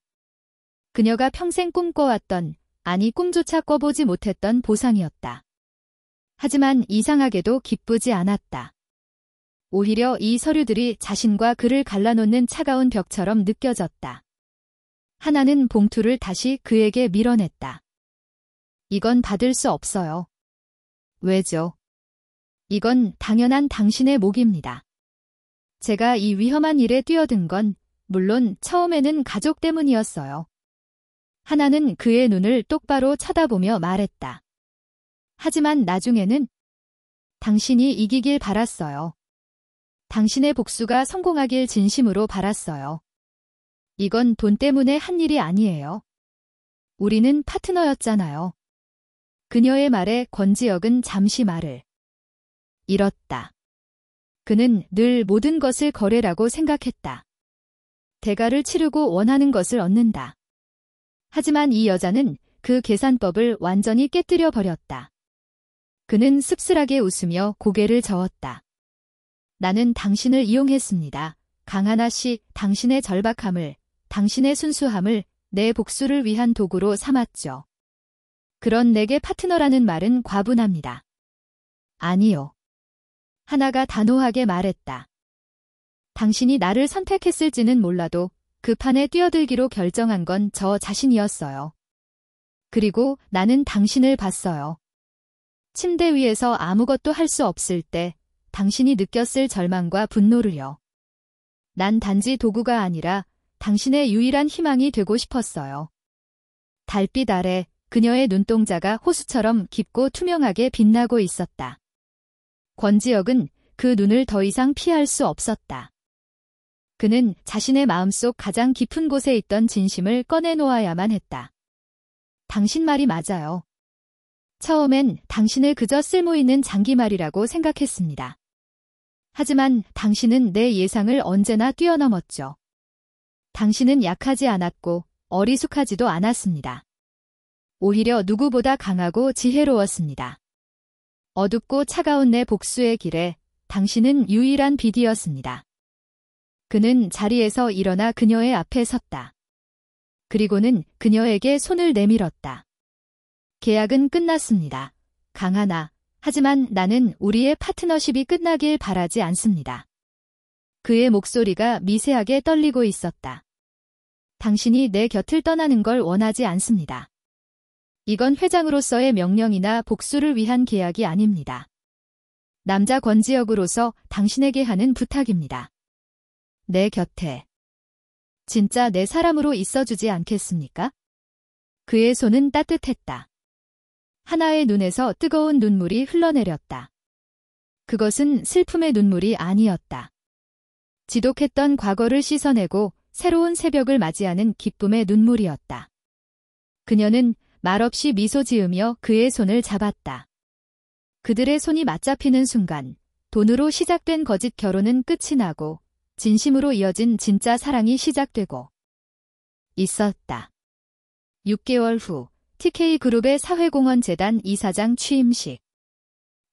그녀가 평생 꿈꿔왔던, 아니 꿈조차 꿔보지 못했던 보상이었다. 하지만 이상하게도 기쁘지 않았다. 오히려 이 서류들이 자신과 그를 갈라놓는 차가운 벽처럼 느껴졌다. 하나는 봉투를 다시 그에게 밀어냈다. 이건 받을 수 없어요. 왜죠? 이건 당연한 당신의 몫입니다. 제가 이 위험한 일에 뛰어든 건 물론 처음에는 가족 때문이었어요. 하나는 그의 눈을 똑바로 쳐다보며 말했다. 하지만 나중에는 당신이 이기길 바랐어요. 당신의 복수가 성공하길 진심으로 바랐어요. 이건 돈 때문에 한 일이 아니에요. 우리는 파트너였잖아요. 그녀의 말에 권지혁은 잠시 말을 잃었다. 그는 늘 모든 것을 거래라고 생각했다. 대가를 치르고 원하는 것을 얻는다. 하지만 이 여자는 그 계산법을 완전히 깨뜨려 버렸다. 그는 씁쓸하게 웃으며 고개를 저었다. 나는 당신을 이용했습니다. 강하나 씨, 당신의 절박함을, 당신의 순수함을 내 복수를 위한 도구로 삼았죠. 그런 내게 파트너라는 말은 과분합니다. 아니요. 하나가 단호하게 말했다. 당신이 나를 선택했을지는 몰라도 그 판에 뛰어들기로 결정한 건 저 자신이었어요. 그리고 나는 당신을 봤어요. 침대 위에서 아무것도 할 수 없을 때 당신이 느꼈을 절망과 분노를요. 난 단지 도구가 아니라 당신의 유일한 희망이 되고 싶었어요. 달빛 아래 그녀의 눈동자가 호수처럼 깊고 투명하게 빛나고 있었다. 권지혁은 그 눈을 더 이상 피할 수 없었다. 그는 자신의 마음속 가장 깊은 곳에 있던 진심을 꺼내놓아야만 했다. 당신 말이 맞아요. 처음엔 당신을 그저 쓸모있는 장기말이라고 생각했습니다. 하지만 당신은 내 예상을 언제나 뛰어넘었죠. 당신은 약하지 않았고 어리숙하지도 않았습니다. 오히려 누구보다 강하고 지혜로웠습니다. 어둡고 차가운 내 복수의 길에 당신은 유일한 빛이었습니다. 그는 자리에서 일어나 그녀의 앞에 섰다. 그리고는 그녀에게 손을 내밀었다. 계약은 끝났습니다. 강하나. 하지만 나는 우리의 파트너십이 끝나길 바라지 않습니다. 그의 목소리가 미세하게 떨리고 있었다. 당신이 내 곁을 떠나는 걸 원하지 않습니다. 이건 회장으로서의 명령이나 복수를 위한 계약이 아닙니다. 남자 권지혁으로서 당신에게 하는 부탁입니다. 내 곁에 진짜 내 사람으로 있어주지 않겠습니까? 그의 손은 따뜻했다. 하나의 눈에서 뜨거운 눈물이 흘러내렸다. 그것은 슬픔의 눈물이 아니었다. 지독했던 과거를 씻어내고 새로운 새벽을 맞이하는 기쁨의 눈물이었다. 그녀는 말없이 미소 지으며 그의 손을 잡았다. 그들의 손이 맞잡히는 순간 돈으로 시작된 거짓 결혼은 끝이 나고 진심으로 이어진 진짜 사랑이 시작되고 있었다. 6개월 후 TK그룹의 사회공헌재단 이사장 취임식.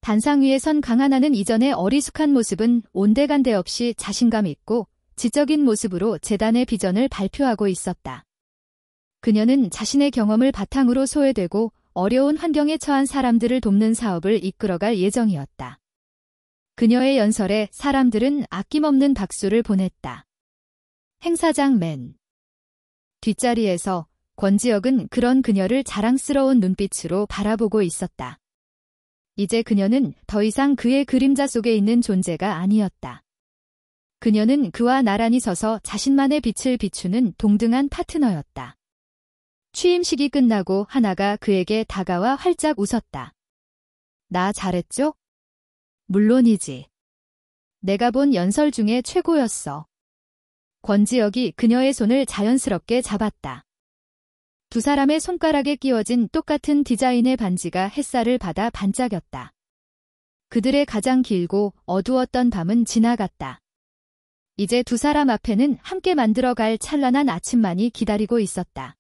단상 위에 선 강하나는 이전의 어리숙한 모습은 온데간데 없이 자신감 있고 지적인 모습으로 재단의 비전을 발표하고 있었다. 그녀는 자신의 경험을 바탕으로 소외되고 어려운 환경에 처한 사람들을 돕는 사업을 이끌어갈 예정이었다. 그녀의 연설에 사람들은 아낌없는 박수를 보냈다. 행사장 맨 뒷자리에서 권지혁은 그런 그녀를 자랑스러운 눈빛으로 바라보고 있었다. 이제 그녀는 더 이상 그의 그림자 속에 있는 존재가 아니었다. 그녀는 그와 나란히 서서 자신만의 빛을 비추는 동등한 파트너였다. 취임식이 끝나고 하나가 그에게 다가와 활짝 웃었다. 나 잘했죠? 물론이지. 내가 본 연설 중에 최고였어. 권지혁이 그녀의 손을 자연스럽게 잡았다. 두 사람의 손가락에 끼워진 똑같은 디자인의 반지가 햇살을 받아 반짝였다. 그들의 가장 길고 어두웠던 밤은 지나갔다. 이제 두 사람 앞에는 함께 만들어갈 찬란한 아침만이 기다리고 있었다.